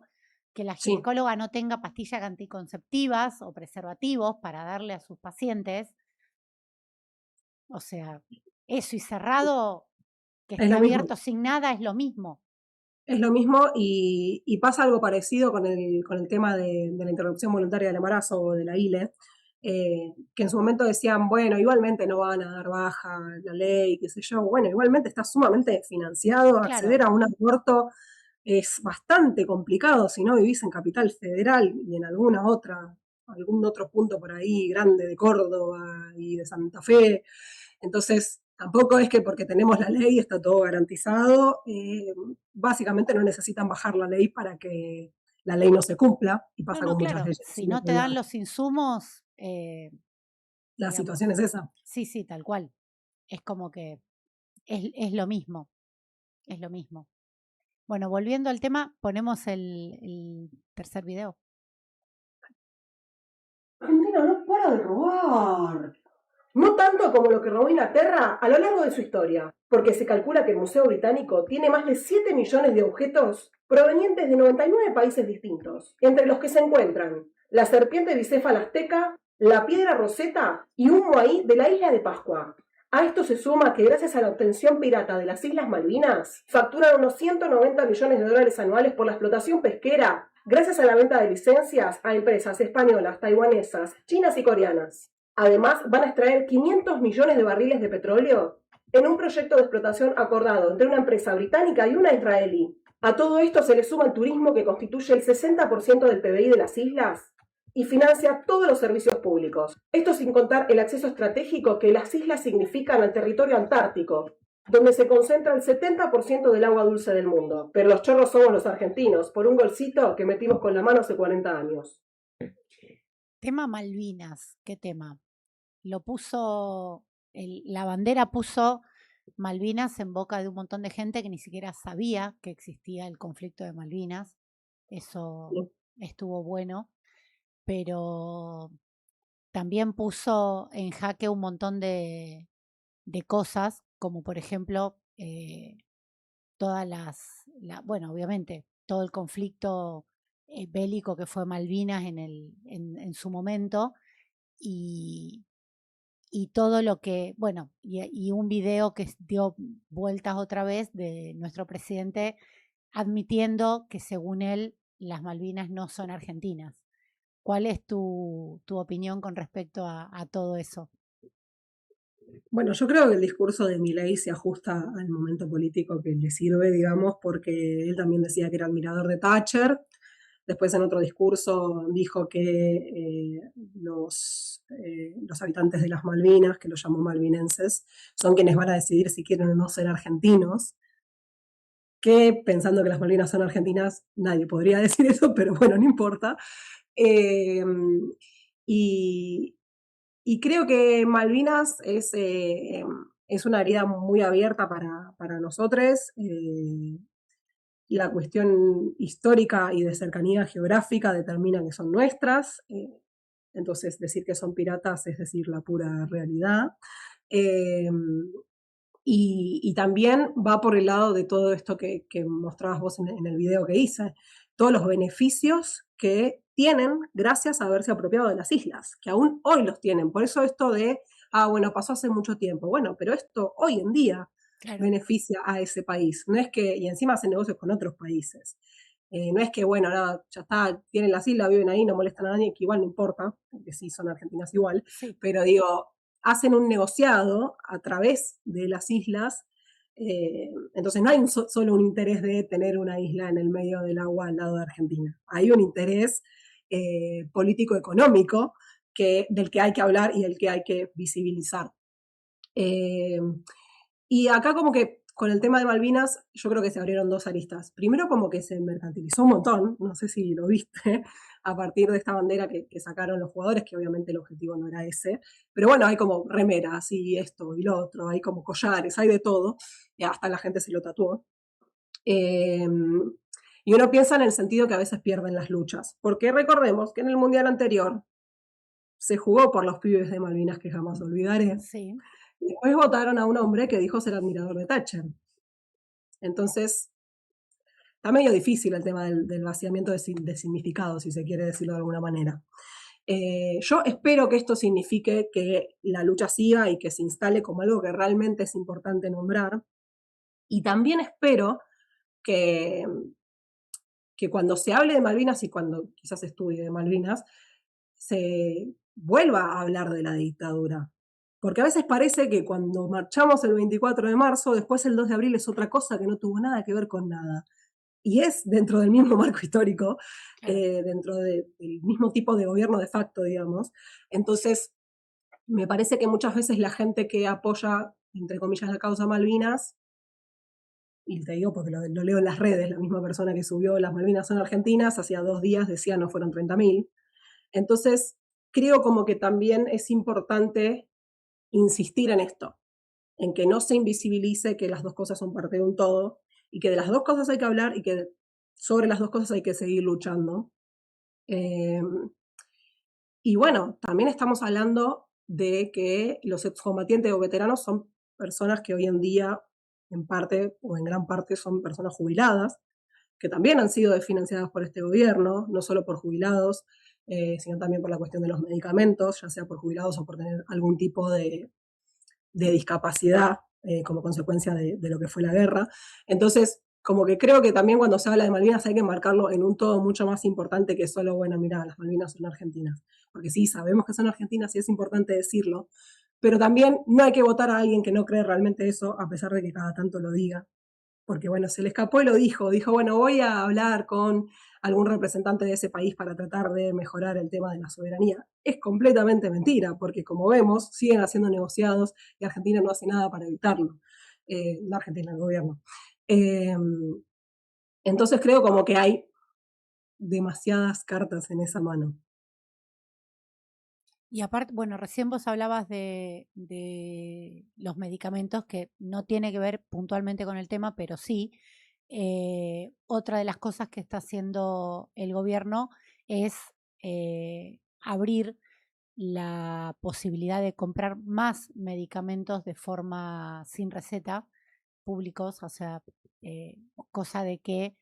que la sí, ginecóloga no tenga pastillas anticonceptivas o preservativos para darle a sus pacientes. O sea, eso y cerrado, que es esté lo mismo. abierto sin nada, es lo mismo. Es lo mismo y pasa algo parecido con el tema de la interrupción voluntaria del embarazo o de la ILE, que en su momento decían, bueno, igualmente no van a dar baja la ley, qué sé yo. Bueno, igualmente está sumamente financiado, Claro, acceder a un aborto es bastante complicado si no vivís en Capital Federal y en algún otro punto por ahí grande de Córdoba y de Santa Fe. Entonces, tampoco es que porque tenemos la ley está todo garantizado. Básicamente no necesitan bajar la ley para que la ley no se cumpla y pasa con muchas claro. leyes. Si no te dan los insumos, La digamos, situación es esa. sí, tal cual. Es como que es lo mismo, es lo mismo. Bueno, volviendo al tema, ponemos el tercer video. Argentina no para de robar. No tanto como lo que robó Inglaterra a lo largo de su historia, porque se calcula que el Museo Británico tiene más de 7 millones de objetos provenientes de 99 países distintos, entre los que se encuentran la serpiente bicéfala azteca, la piedra roseta y un moai de la isla de Pascua. A esto se suma que gracias a la obtención pirata de las Islas Malvinas, facturan unos 190 millones de dólares anuales por la explotación pesquera, gracias a la venta de licencias a empresas españolas, taiwanesas, chinas y coreanas. Además, van a extraer 500 millones de barriles de petróleo en un proyecto de explotación acordado entre una empresa británica y una israelí. A todo esto se le suma el turismo que constituye el 60% del PBI de las islas y financia todos los servicios públicos. Esto sin contar el acceso estratégico que las islas significan al territorio antártico, donde se concentra el 70% del agua dulce del mundo. Pero los chorros somos los argentinos, por un golcito que metimos con la mano hace 40 años. Tema Malvinas, ¿qué tema? Lo puso, la bandera puso Malvinas en boca de un montón de gente que ni siquiera sabía que existía el conflicto de Malvinas. Eso estuvo bueno, pero también puso en jaque un montón de cosas, como por ejemplo todas bueno, obviamente, todo el conflicto bélico que fue Malvinas en su momento y todo lo que, bueno, y un video que dio vueltas otra vez de nuestro presidente admitiendo que según él las Malvinas no son argentinas. ¿Cuál es tu opinión con respecto a todo eso? Bueno, yo creo que el discurso de Milei se ajusta al momento político que le sirve, digamos, porque él también decía que era admirador de Thatcher. Después en otro discurso dijo que los habitantes de las Malvinas, que los llamó malvinenses, son quienes van a decidir si quieren o no ser argentinos. Que pensando que las Malvinas son argentinas, nadie podría decir eso, pero bueno, no importa. Y Y creo que Malvinas es una herida muy abierta para nosotros. La cuestión histórica y de cercanía geográfica determina que son nuestras. Entonces, decir que son piratas es decir la pura realidad. Eh, y también va por el lado de todo esto que mostrabas vos en el video que hice, todos los beneficios que tienen gracias a haberse apropiado de las islas, que aún hoy los tienen. Por eso esto de, bueno, pasó hace mucho tiempo. Bueno, pero esto hoy en día beneficia a ese país. No es que, y encima hacen negocios con otros países. No es que, bueno, nada, ya está, tienen las islas, viven ahí, no molestan a nadie, que igual no importa, porque sí son argentinas igual, Sí. pero digo, hacen un negociado a través de las islas, entonces no hay solo un interés de tener una isla en el medio del agua al lado de Argentina, hay un interés político-económico del que hay que hablar y del que hay que visibilizar. Y acá como que con el tema de Malvinas, yo creo que se abrieron dos aristas. Primero como que se mercantilizó un montón, no sé si lo viste, a partir de esta bandera que sacaron los jugadores, que obviamente el objetivo no era ese. Pero bueno, hay como remeras y esto y lo otro, hay como collares, hay de todo, y hasta la gente se lo tatuó. Y uno piensa en el sentido que a veces pierden las luchas, porque recordemos que en el Mundial anterior se jugó por los pibes de Malvinas, que jamás olvidaré. Sí. Después votaron a un hombre que dijo ser admirador de Thatcher. Entonces, está medio difícil el tema del vaciamiento de significado, si se quiere decirlo de alguna manera. Yo espero que esto signifique que la lucha siga y que se instale como algo que realmente es importante nombrar. Y también espero que cuando se hable de Malvinas y cuando quizás se estudie de Malvinas, se vuelva a hablar de la dictadura. Porque a veces parece que cuando marchamos el 24 de marzo, después el 2 de abril es otra cosa que no tuvo nada que ver con nada. Y es dentro del mismo marco histórico, dentro del mismo tipo de gobierno de facto, digamos. Entonces, me parece que muchas veces la gente que apoya, entre comillas, la causa Malvinas, y te digo porque lo leo en las redes, la misma persona que subió las Malvinas son argentinas, hacía 2 días decía no fueron 30.000. Entonces, creo como que también es importante insistir en esto, en que no se invisibilice que las dos cosas son parte de un todo y que de las dos cosas hay que hablar y que sobre las dos cosas hay que seguir luchando. Y bueno, también estamos hablando de que los excombatientes o veteranos son personas que hoy en día, en parte o en gran parte, son personas jubiladas, que también han sido financiadas por este gobierno, no solo por jubilados, sino también por la cuestión de los medicamentos, ya sea por jubilados o por tener algún tipo de discapacidad como consecuencia de lo que fue la guerra. Entonces, como que creo que también cuando se habla de Malvinas hay que marcarlo en un todo mucho más importante que solo, bueno, mira, las Malvinas son argentinas. Porque sí, sabemos que son argentinas y es importante decirlo, pero también no hay que votar a alguien que no cree realmente eso, a pesar de que cada tanto lo diga. Porque bueno, se le escapó y lo dijo, bueno, voy a hablar con algún representante de ese país para tratar de mejorar el tema de la soberanía. Es completamente mentira, porque como vemos, siguen haciendo negociados y Argentina no hace nada para evitarlo. No Argentina, el gobierno. Entonces creo como que hay demasiadas cartas en esa mano. Y aparte, bueno, recién vos hablabas de los medicamentos, que no tiene que ver puntualmente con el tema, pero sí. Otra de las cosas que está haciendo el gobierno es abrir la posibilidad de comprar más medicamentos de forma sin receta, públicos, o sea, cosa de que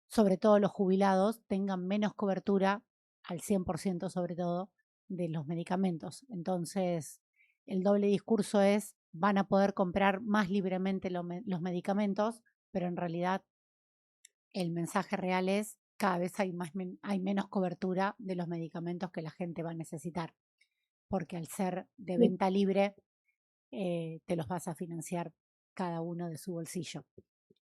sobre todo los jubilados tengan menos cobertura, al 100% sobre todo, de los medicamentos. Entonces, el doble discurso es, van a poder comprar más libremente los medicamentos, pero en realidad el mensaje real es, cada vez hay menos cobertura de los medicamentos que la gente va a necesitar, porque al ser de venta libre, te los vas a financiar cada uno de su bolsillo.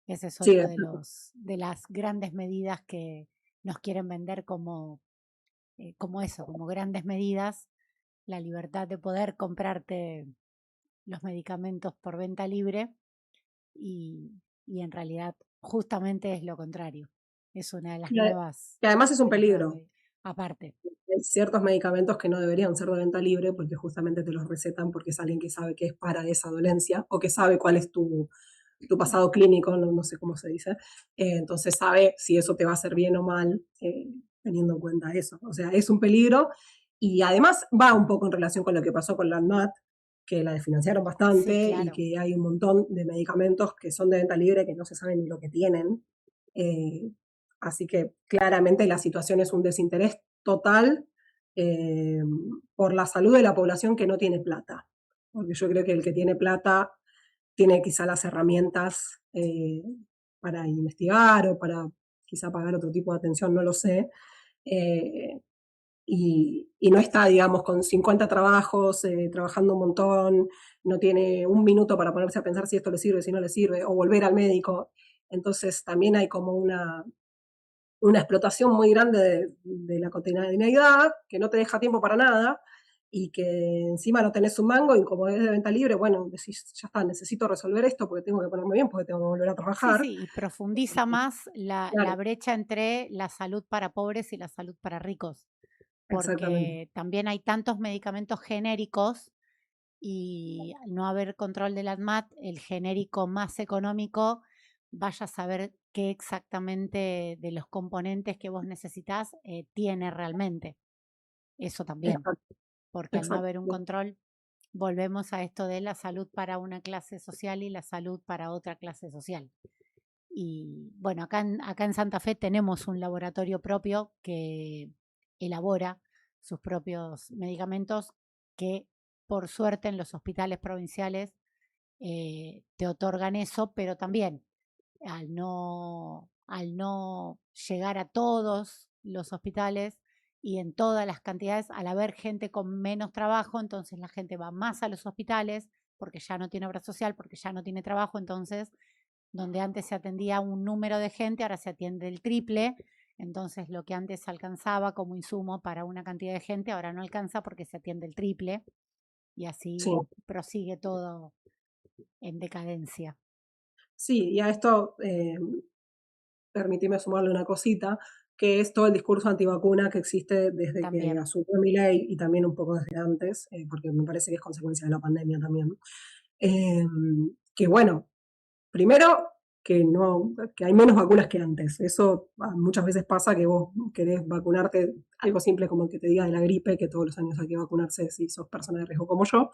Ese es Sí, otro de las grandes medidas que nos quieren vender como eso, como grandes medidas, la libertad de poder comprarte los medicamentos por venta libre y en realidad justamente es lo contrario. Es una de las nuevas. que además es un de las nuevas peligro. medidas. aparte. Hay ciertos medicamentos que no deberían ser de venta libre porque justamente te los recetan porque es alguien que sabe que es para esa dolencia o que sabe cuál es tu pasado clínico, no sé cómo se dice. Entonces sabe si eso te va a hacer bien o mal, teniendo en cuenta eso. O sea, es un peligro y además va un poco en relación con lo que pasó con la ANMAT, que la desfinanciaron bastante Sí, claro. y que hay un montón de medicamentos que son de venta libre que no se sabe ni lo que tienen. Así que claramente la situación es un desinterés total por la salud de la población que no tiene plata. Porque yo creo que el que tiene plata tiene quizá las herramientas para investigar o para quizá pagar otro tipo de atención, no lo sé. Y no está, digamos, con 50 trabajos, trabajando un montón, no tiene un minuto para ponerse a pensar si esto le sirve, si no le sirve, o volver al médico. Entonces también hay como una explotación muy grande de la cotidianidad, que no te deja tiempo para nada, y que encima no tenés un mango, y como es de venta libre, bueno, decís, ya está, necesito resolver esto porque tengo que ponerme bien, porque tengo que volver a Sí, trabajar. sí, y profundiza más la Claro, brecha entre la salud para pobres y la salud para ricos, exactamente. porque también hay tantos medicamentos genéricos y al no haber control del ANMAT, el genérico más económico, vaya a saber qué exactamente de los componentes que vos necesitas tiene realmente. Eso también, Exacto, porque al no haber un exacto. control, volvemos a esto de la salud para una clase social y la salud para otra clase social. Y bueno, acá en Santa Fe tenemos un laboratorio propio que elabora sus propios medicamentos que por suerte en los hospitales provinciales te otorgan eso, pero también al no llegar a todos los hospitales y en todas las cantidades, al haber gente con menos trabajo, entonces la gente va más a los hospitales porque ya no tiene obra social, porque ya no tiene trabajo, entonces donde antes se atendía un número de gente, ahora se atiende el triple, entonces lo que antes alcanzaba como insumo para una cantidad de gente, ahora no alcanza porque se atiende el triple y Sí, así prosigue todo en decadencia. sí, y a esto permitime sumarle una cosita, que es todo el discurso antivacuna que existe desde que También. asumió Milei y también un poco desde antes, porque me parece que es consecuencia de la pandemia también. Que bueno, primero que hay menos vacunas que antes. Eso muchas veces pasa que vos querés vacunarte, algo simple como que te diga de la gripe, que todos los años hay que vacunarse si sos persona de riesgo como yo.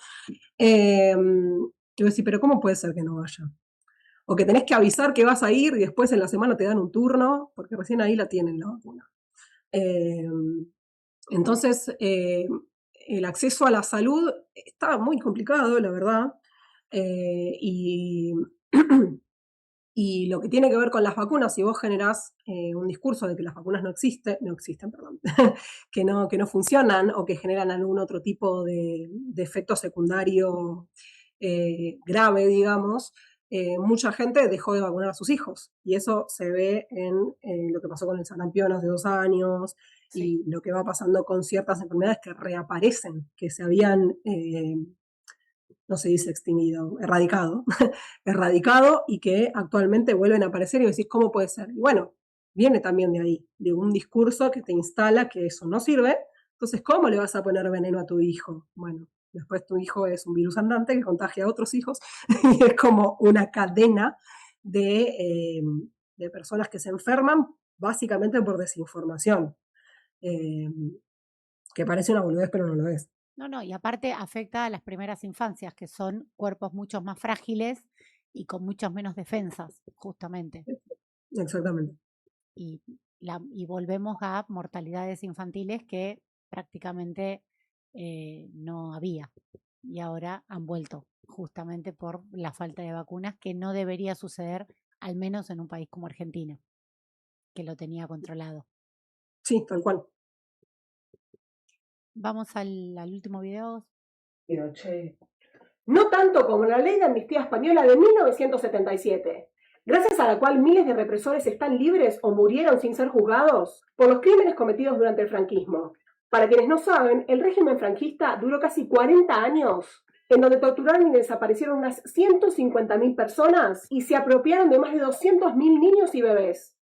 Y vos decís, pero ¿cómo puede ser que no vaya? O que tenés que avisar que vas a ir y después en la semana te dan un turno, porque recién ahí la tienen la vacuna. Eh, entonces, el acceso a la salud está muy complicado, la verdad. Y, y lo que tiene que ver con las vacunas, si vos generás un discurso de que las vacunas no existen, perdón, que no funcionan o que generan algún otro tipo de efecto secundario grave, digamos, mucha gente dejó de vacunar a sus hijos. Y eso se ve en lo que pasó con el sarampión hace 2 años Sí. y lo que va pasando con ciertas enfermedades que reaparecen, que se habían, no se dice extinguido, erradicado y que actualmente vuelven a aparecer y decís, ¿cómo puede ser? Y bueno, viene también de ahí, de un discurso que te instala que eso no sirve. Entonces, ¿cómo le vas a poner veneno a tu hijo? Bueno, después tu hijo es un virus andante que contagia a otros hijos y es como una cadena de personas que se enferman básicamente por desinformación, eh, que parece una boludez, pero no lo es. No, no, y aparte afecta a las primeras infancias, que son cuerpos mucho más frágiles y con muchas menos defensas, justamente. Exactamente. Y, y volvemos a mortalidades infantiles que prácticamente no había y ahora han vuelto justamente por la falta de vacunas que no debería suceder, al menos en un país como Argentina, que lo tenía controlado. Sí, tal cual. Vamos al último video. No tanto como la ley de amnistía española de 1977, gracias a la cual miles de represores están libres o murieron sin ser juzgados por los crímenes cometidos durante el franquismo. Para quienes no saben, el régimen franquista duró casi 40 años, en donde torturaron y desaparecieron unas 150.000 personas y se apropiaron de más de 200.000 niños y bebés.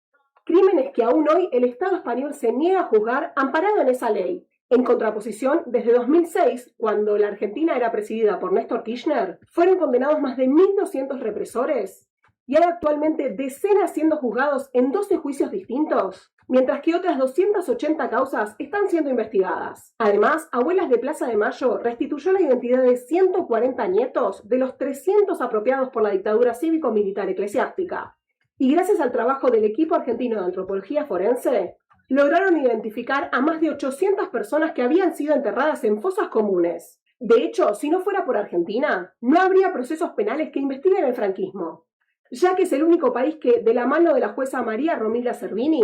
crímenes que aún hoy el Estado español se niega a juzgar amparado en esa ley. En contraposición, desde 2006, cuando la Argentina era presidida por Néstor Kirchner, fueron condenados más de 1.200 represores y hay actualmente decenas siendo juzgados en 12 juicios distintos, mientras que otras 280 causas están siendo investigadas. Además, Abuelas de Plaza de Mayo restituyó la identidad de 140 nietos de los 300 apropiados por la dictadura cívico-militar eclesiástica. Y gracias al trabajo del equipo argentino de antropología forense, lograron identificar a más de 800 personas que habían sido enterradas en fosas comunes. De hecho, si no fuera por Argentina, no habría procesos penales que investiguen el franquismo, ya que es el único país que, de la mano de la jueza María Romilda Servini,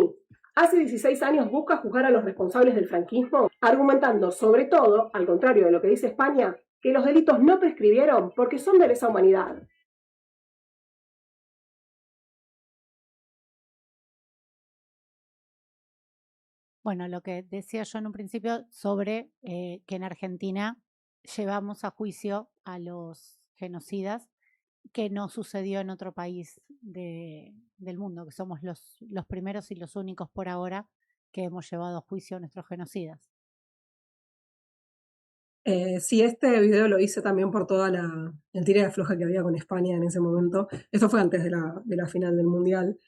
hace 16 años busca juzgar a los responsables del franquismo, argumentando sobre todo, al contrario de lo que dice España, que los delitos no prescribieron porque son de lesa humanidad. Bueno, lo que decía yo en un principio sobre que en Argentina llevamos a juicio a los genocidas, que no sucedió en otro país del mundo, que somos los primeros y los únicos por ahora que hemos llevado a juicio a nuestros genocidas. Sí, este video lo hice también por toda el tira y afloja que había con España en ese momento. Esto fue antes de la final del Mundial,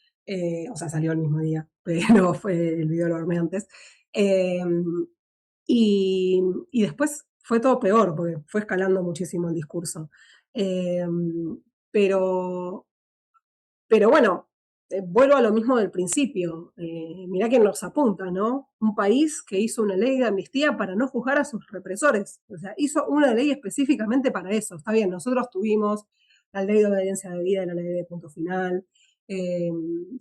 o sea, salió el mismo día, pero el video lo armé antes. Y después fue todo peor, porque fue escalando muchísimo el discurso. Pero bueno, vuelvo a lo mismo del principio. Mirá quién nos apunta, ¿no? Un país que hizo una ley de amnistía para no juzgar a sus represores. O sea, hizo una ley específicamente para eso. Está bien, nosotros tuvimos la ley de obediencia de vida y la ley de punto final.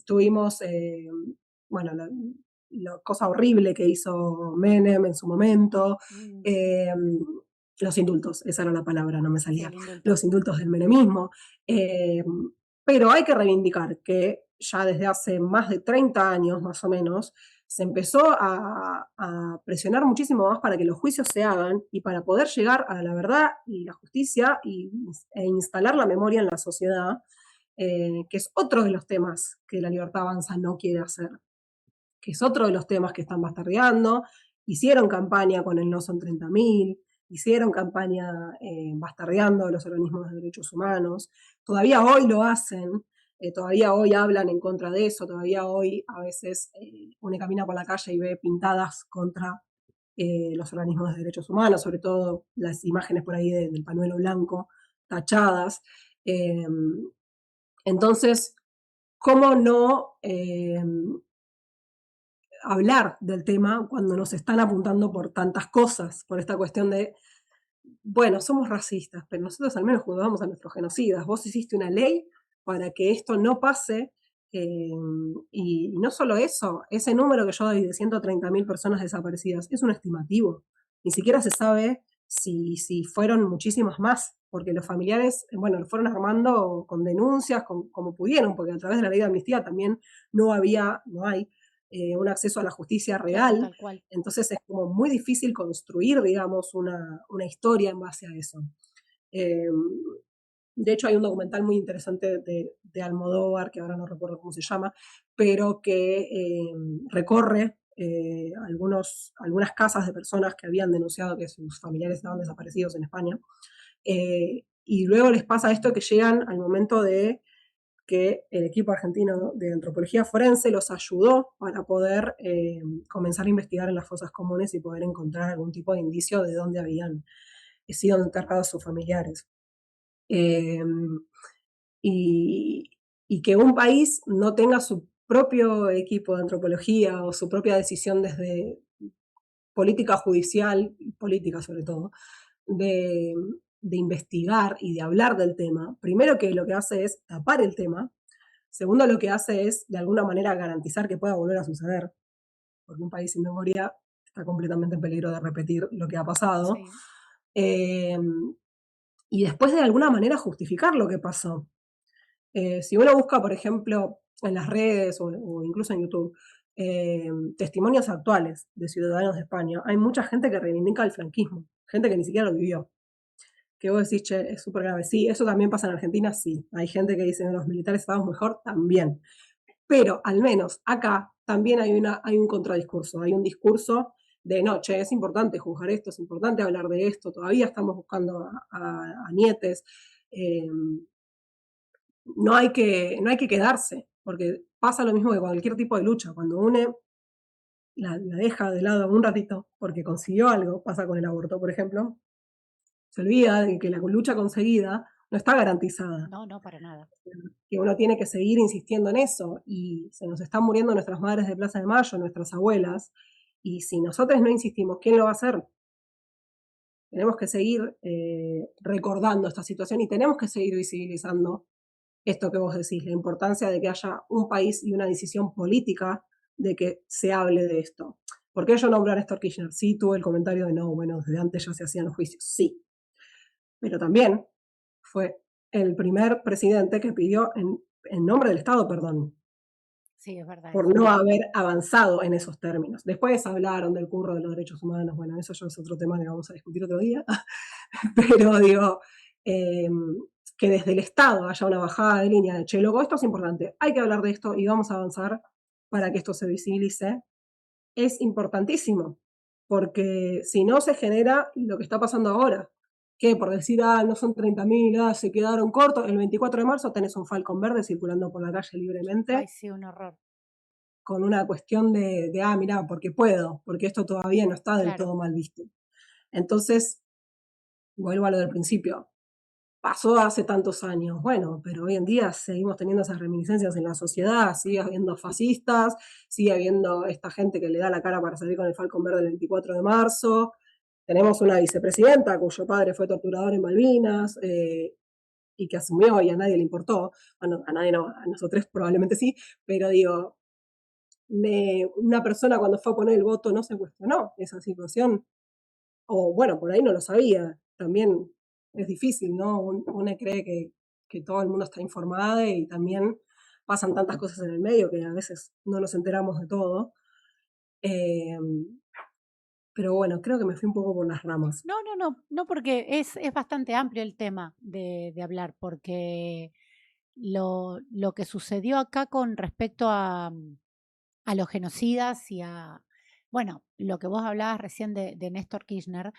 Tuvimos, bueno, la cosa horrible que hizo Menem en su momento. Los indultos, esa era la palabra, no me salía. Los indultos del menemismo. Pero hay que reivindicar que ya desde hace más de 30 años, más o menos, se empezó a presionar muchísimo más para que los juicios se hagan y para poder llegar a la verdad y la justicia e instalar la memoria en la sociedad, que es otro de los temas que la Libertad Avanza no quiere hacer, que es otro de los temas que están bastardeando. Hicieron campaña con el No Son 30.000, hicieron campaña bastardeando a los organismos de derechos humanos, todavía hoy lo hacen, todavía hoy hablan en contra de eso, todavía hoy a veces uno camina por la calle y ve pintadas contra los organismos de derechos humanos, sobre todo las imágenes por ahí del pañuelo blanco, tachadas. Entonces, ¿cómo no hablar del tema cuando nos están apuntando por tantas cosas, por esta cuestión de, bueno, somos racistas, pero nosotros al menos juzgamos a nuestros genocidas? Vos hiciste una ley para que esto no pase, y no solo eso, ese número que yo doy de 130.000 personas desaparecidas es un estimativo, ni siquiera se sabe si fueron muchísimas más, porque los familiares, bueno, lo fueron armando con denuncias, como pudieron, porque a través de la ley de amnistía también no hay un acceso a la justicia real. Tal cual. Entonces es como muy difícil construir, digamos, una historia en base a eso. De hecho, hay un documental muy interesante de Almodóvar, que ahora no recuerdo cómo se llama, pero que recorre algunas casas de personas que habían denunciado que sus familiares estaban desaparecidos en España. Y luego les pasa esto, que llegan al momento de que el equipo argentino de antropología forense los ayudó para poder comenzar a investigar en las fosas comunes y poder encontrar algún tipo de indicio de dónde habían sido enterrados sus familiares. Y que un país no tenga su propio equipo de antropología o su propia decisión desde política judicial, política sobre todo, de investigar y de hablar del tema, primero que lo que hace es tapar el tema, segundo lo que hace es de alguna manera garantizar que pueda volver a suceder, porque un país sin memoria está completamente en peligro de repetir lo que ha pasado. Sí. Y después de alguna manera justificar lo que pasó. Si uno busca, por ejemplo, en las redes o incluso en YouTube, testimonios actuales de ciudadanos de España, hay mucha gente que reivindica el franquismo, gente que ni siquiera lo vivió. Que vos decís, che, es súper grave. Sí, eso también pasa en Argentina, sí. Hay gente que dice, los militares estábamos mejor, también. Pero al menos acá también hay un contradiscurso, hay un discurso de, no, che, es importante juzgar esto, es importante hablar de esto, todavía estamos buscando a nietes. No hay que quedarse, porque pasa lo mismo que cualquier tipo de lucha. Cuando uno la deja de lado un ratito porque consiguió algo, pasa con el aborto, por ejemplo, se olvida de que la lucha conseguida no está garantizada, No, no, para nada. que uno tiene que seguir insistiendo en eso, y se nos están muriendo nuestras madres de Plaza de Mayo, nuestras abuelas, y si nosotros no insistimos, ¿quién lo va a hacer? Tenemos que seguir recordando esta situación y tenemos que seguir visibilizando esto que vos decís, la importancia de que haya un país y una decisión política de que se hable de esto. ¿Por qué yo nombro a Néstor Kirchner? Sí, tuve el comentario de no, bueno, desde antes ya se hacían los juicios, sí. Pero también fue el primer presidente que pidió en nombre del Estado perdón, Sí, es verdad. por no haber avanzado en esos términos. Después hablaron del curro de los derechos humanos, bueno, eso ya es otro tema que vamos a discutir otro día, pero digo, que desde el Estado haya una bajada de línea de, che, loco, esto es importante, hay que hablar de esto y vamos a avanzar para que esto se visibilice, es importantísimo, porque si no se genera lo que está pasando ahora, que por decir, no son 30.000, se quedaron cortos, el 24 de marzo tenés un Falcon verde circulando por la calle libremente. Ay, sí, un horror. Con una cuestión de mirá, porque puedo, porque esto todavía no está del Claro. todo mal visto. Entonces, vuelvo a lo del principio, pasó hace tantos años, bueno, pero hoy en día seguimos teniendo esas reminiscencias en la sociedad, sigue habiendo fascistas, sigue habiendo esta gente que le da la cara para salir con el Falcon verde el 24 de marzo, tenemos una vicepresidenta cuyo padre fue torturador en Malvinas, y que asumió y a nadie le importó, bueno, a nadie no, a nosotros probablemente sí, pero digo, una persona cuando fue a poner el voto no se cuestionó esa situación, o bueno, por ahí no lo sabía, también es difícil, ¿no? Uno cree que todo el mundo está informado y también pasan tantas cosas en el medio que a veces no nos enteramos de todo. Pero bueno, creo que me fui un poco por las ramas. No, porque es bastante amplio el tema de hablar, porque lo que sucedió acá con respecto a los genocidas y a, bueno, lo que vos hablabas recién de Néstor Kirchner,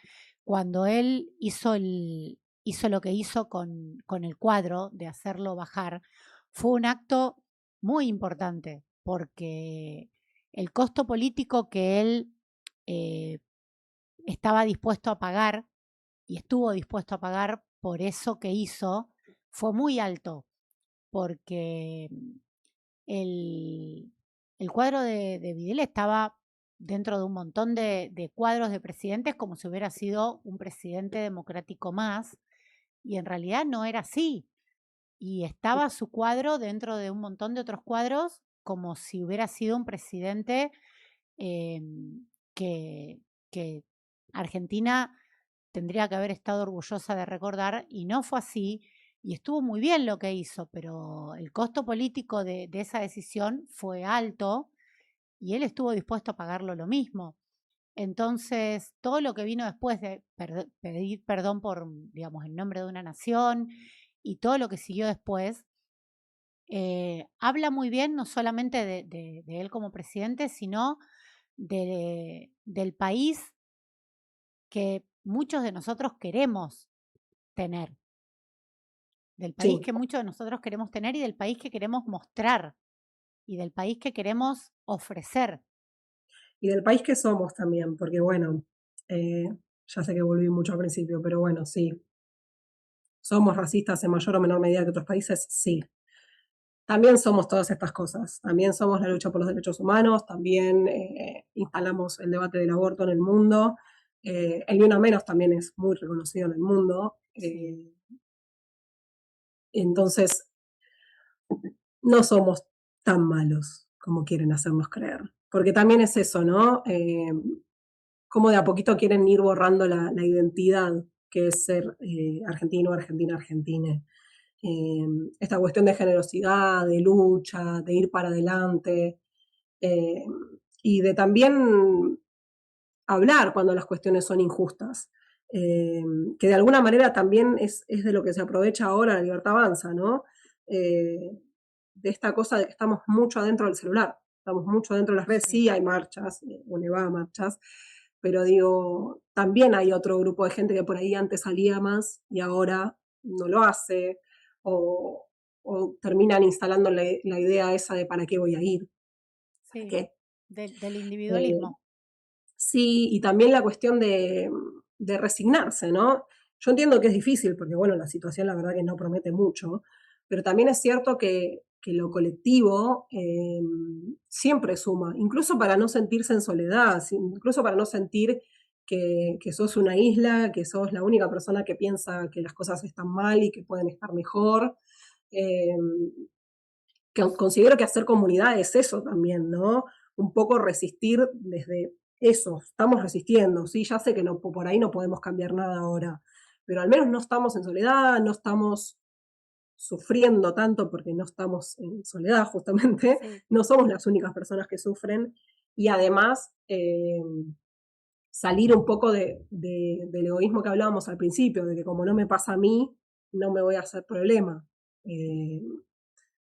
cuando él hizo lo que hizo con el cuadro de hacerlo bajar, fue un acto muy importante, porque el costo político que él estaba dispuesto a pagar y estuvo dispuesto a pagar por eso que hizo fue muy alto, porque el cuadro de Videla estaba dentro de un montón de cuadros de presidentes como si hubiera sido un presidente democrático más, y en realidad no era así. Y estaba su cuadro dentro de un montón de otros cuadros como si hubiera sido un presidente que Argentina tendría que haber estado orgullosa de recordar, y no fue así, y estuvo muy bien lo que hizo, pero el costo político de esa decisión fue alto y él estuvo dispuesto a pagarlo lo mismo. Entonces, todo lo que vino después de pedir perdón por, digamos, en nombre de una nación y todo lo que siguió después, habla muy bien no solamente de él como presidente, sino del país que muchos de nosotros queremos tener, del país Sí, que muchos de nosotros queremos tener y del país que queremos mostrar y del país que queremos ofrecer. y del país que somos también, porque bueno, ya sé que volví mucho al principio, pero bueno, sí, somos racistas en mayor o menor medida que otros países, sí. También somos todas estas cosas, también somos la lucha por los derechos humanos, también instalamos el debate del aborto en el mundo, el Ni Una Menos también es muy reconocido en el mundo, entonces no somos tan malos como quieren hacernos creer, porque también es eso, ¿no? Cómo de a poquito quieren ir borrando la identidad que es ser argentino, argentina, argentine. Esta cuestión de generosidad, de lucha, de ir para adelante, y de también hablar cuando las cuestiones son injustas, que de alguna manera también es de lo que se aprovecha ahora la Libertad Avanza, ¿no? esta cosa de que estamos mucho adentro del celular, estamos mucho adentro de las redes, sí hay marchas, uno va a marchas, pero digo, también hay otro grupo de gente que por ahí antes salía más y ahora no lo hace, o, o terminan instalando la idea esa de para qué voy a ir, ¿para Sí, qué? del Eh, individualismo. sí, y también la cuestión de resignarse, ¿no? Yo entiendo que es difícil, porque bueno, la situación la verdad que no promete mucho, pero también es cierto que lo colectivo siempre suma, incluso para no sentirse en soledad, incluso para no sentir que sos una isla, que sos la única persona que piensa que las cosas están mal y que pueden estar mejor. Eh, que considero que hacer comunidad es eso también, ¿no? Un poco resistir desde eso, estamos resistiendo, sí, ya sé que no, por ahí no podemos cambiar nada ahora, pero al menos no estamos en soledad, no estamos sufriendo tanto porque no estamos en soledad justamente, Sí, no somos las únicas personas que sufren y además salir un poco del egoísmo que hablábamos al principio, de que como no me pasa a mí, no me voy a hacer problema. Eh,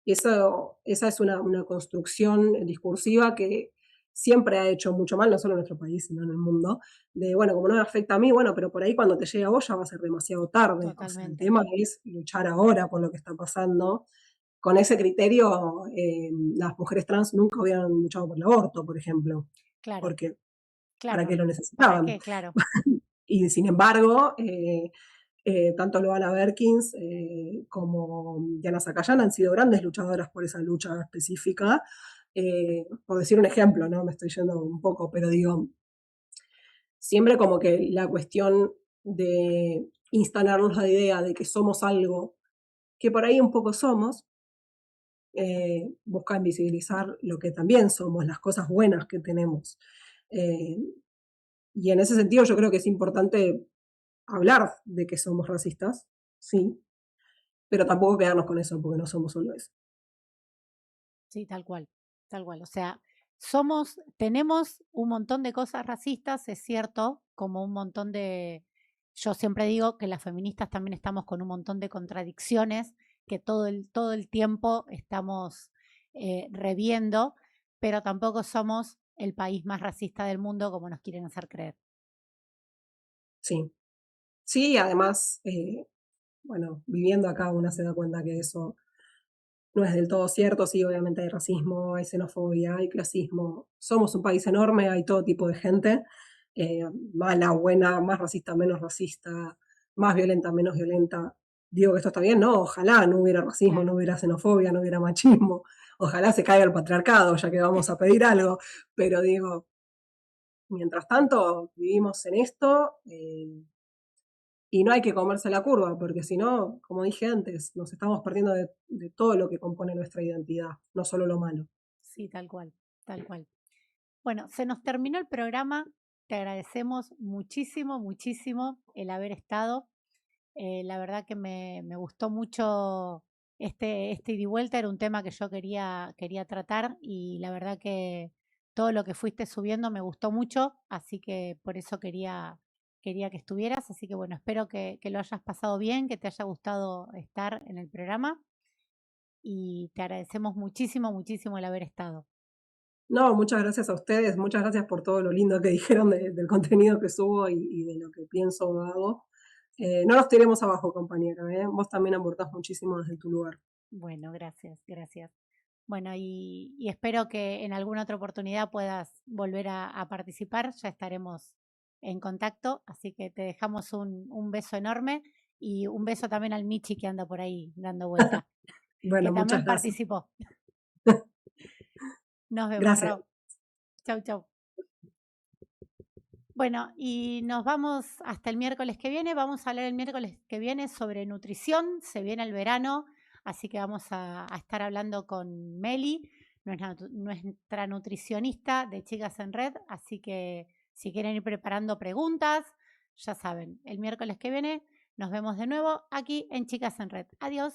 esa es una construcción discursiva que siempre ha hecho mucho mal, no solo en nuestro país, sino en el mundo, de, bueno, como no me afecta a mí, bueno, pero por ahí cuando te llegue a vos ya va a ser demasiado tarde. O sea, el totalmente. tema es luchar ahora por lo que está pasando. Con ese criterio, las mujeres trans nunca hubieran luchado por el aborto, por ejemplo, Claro, porque ¿para claro. qué lo ¿Para necesitaban? qué? Claro. Y sin embargo, tanto Loana Berkins como Diana Zacayán han sido grandes luchadoras por esa lucha específica. Por decir un ejemplo, ¿no? Me estoy yendo un poco, pero digo, siempre como que la cuestión de instalarnos la idea de que somos algo que por ahí un poco somos, busca invisibilizar lo que también somos, las cosas buenas que tenemos. Eh, y en ese sentido yo creo que es importante hablar de que somos racistas, sí, pero tampoco quedarnos con eso, porque no somos solo eso. Sí, tal cual, tal cual. O sea, tenemos un montón de cosas racistas, es cierto, como un montón de, yo siempre digo que las feministas también estamos con un montón de contradicciones que todo el tiempo estamos reviendo, pero tampoco somos el país más racista del mundo como nos quieren hacer creer. Sí, sí, además, bueno, viviendo acá uno se da cuenta que eso no es del todo cierto, sí, obviamente hay racismo, hay xenofobia, hay clasismo, somos un país enorme, hay todo tipo de gente, eh, mala, buena, más racista, menos racista, más violenta, menos violenta. Digo que esto está bien, no, ojalá no hubiera racismo, no Claro, hubiera xenofobia, no hubiera machismo, ojalá se caiga el patriarcado, ya que vamos a pedir algo, pero digo, mientras tanto vivimos en esto, y no hay que comerse la curva, porque si no, como dije antes, nos estamos perdiendo de todo lo que compone nuestra identidad, no solo lo malo. sí, tal cual, tal cual. Bueno, se nos terminó el programa. Te agradecemos muchísimo, muchísimo el haber estado. La verdad que me gustó mucho este ida y vuelta, era un tema que yo quería tratar y la verdad que todo lo que fuiste subiendo me gustó mucho, así que por eso quería que estuvieras. Así que bueno, espero que lo hayas pasado bien, que te haya gustado estar en el programa y te agradecemos muchísimo, muchísimo el haber estado. No, muchas gracias a ustedes, muchas gracias por todo lo lindo que dijeron del contenido que subo y de lo que pienso o hago. No nos tiremos abajo, compañera, ¿eh? Vos también aportás muchísimo desde tu lugar. Bueno, gracias, gracias. Bueno, y espero que en alguna otra oportunidad puedas volver a participar. Ya estaremos en contacto, así que te dejamos un beso enorme y un beso también al Michi que anda por ahí dando vuelta, que Bueno, muchas también gracias. participó. Nos vemos, Gracias. Ro. Chau, chau. Bueno, y nos vamos hasta el miércoles que viene. Vamos a hablar el miércoles que viene sobre nutrición. Se viene el verano, así que vamos a estar hablando con Meli, nuestra nutricionista de Chicas en Red. Así que si quieren ir preparando preguntas, ya saben, el miércoles que viene nos vemos de nuevo aquí en Chicas en Red. Adiós.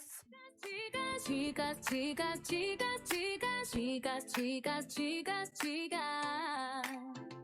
Chicas, chicas, chicas, chicas, chicas, chicas, chicas, chicas, chicas.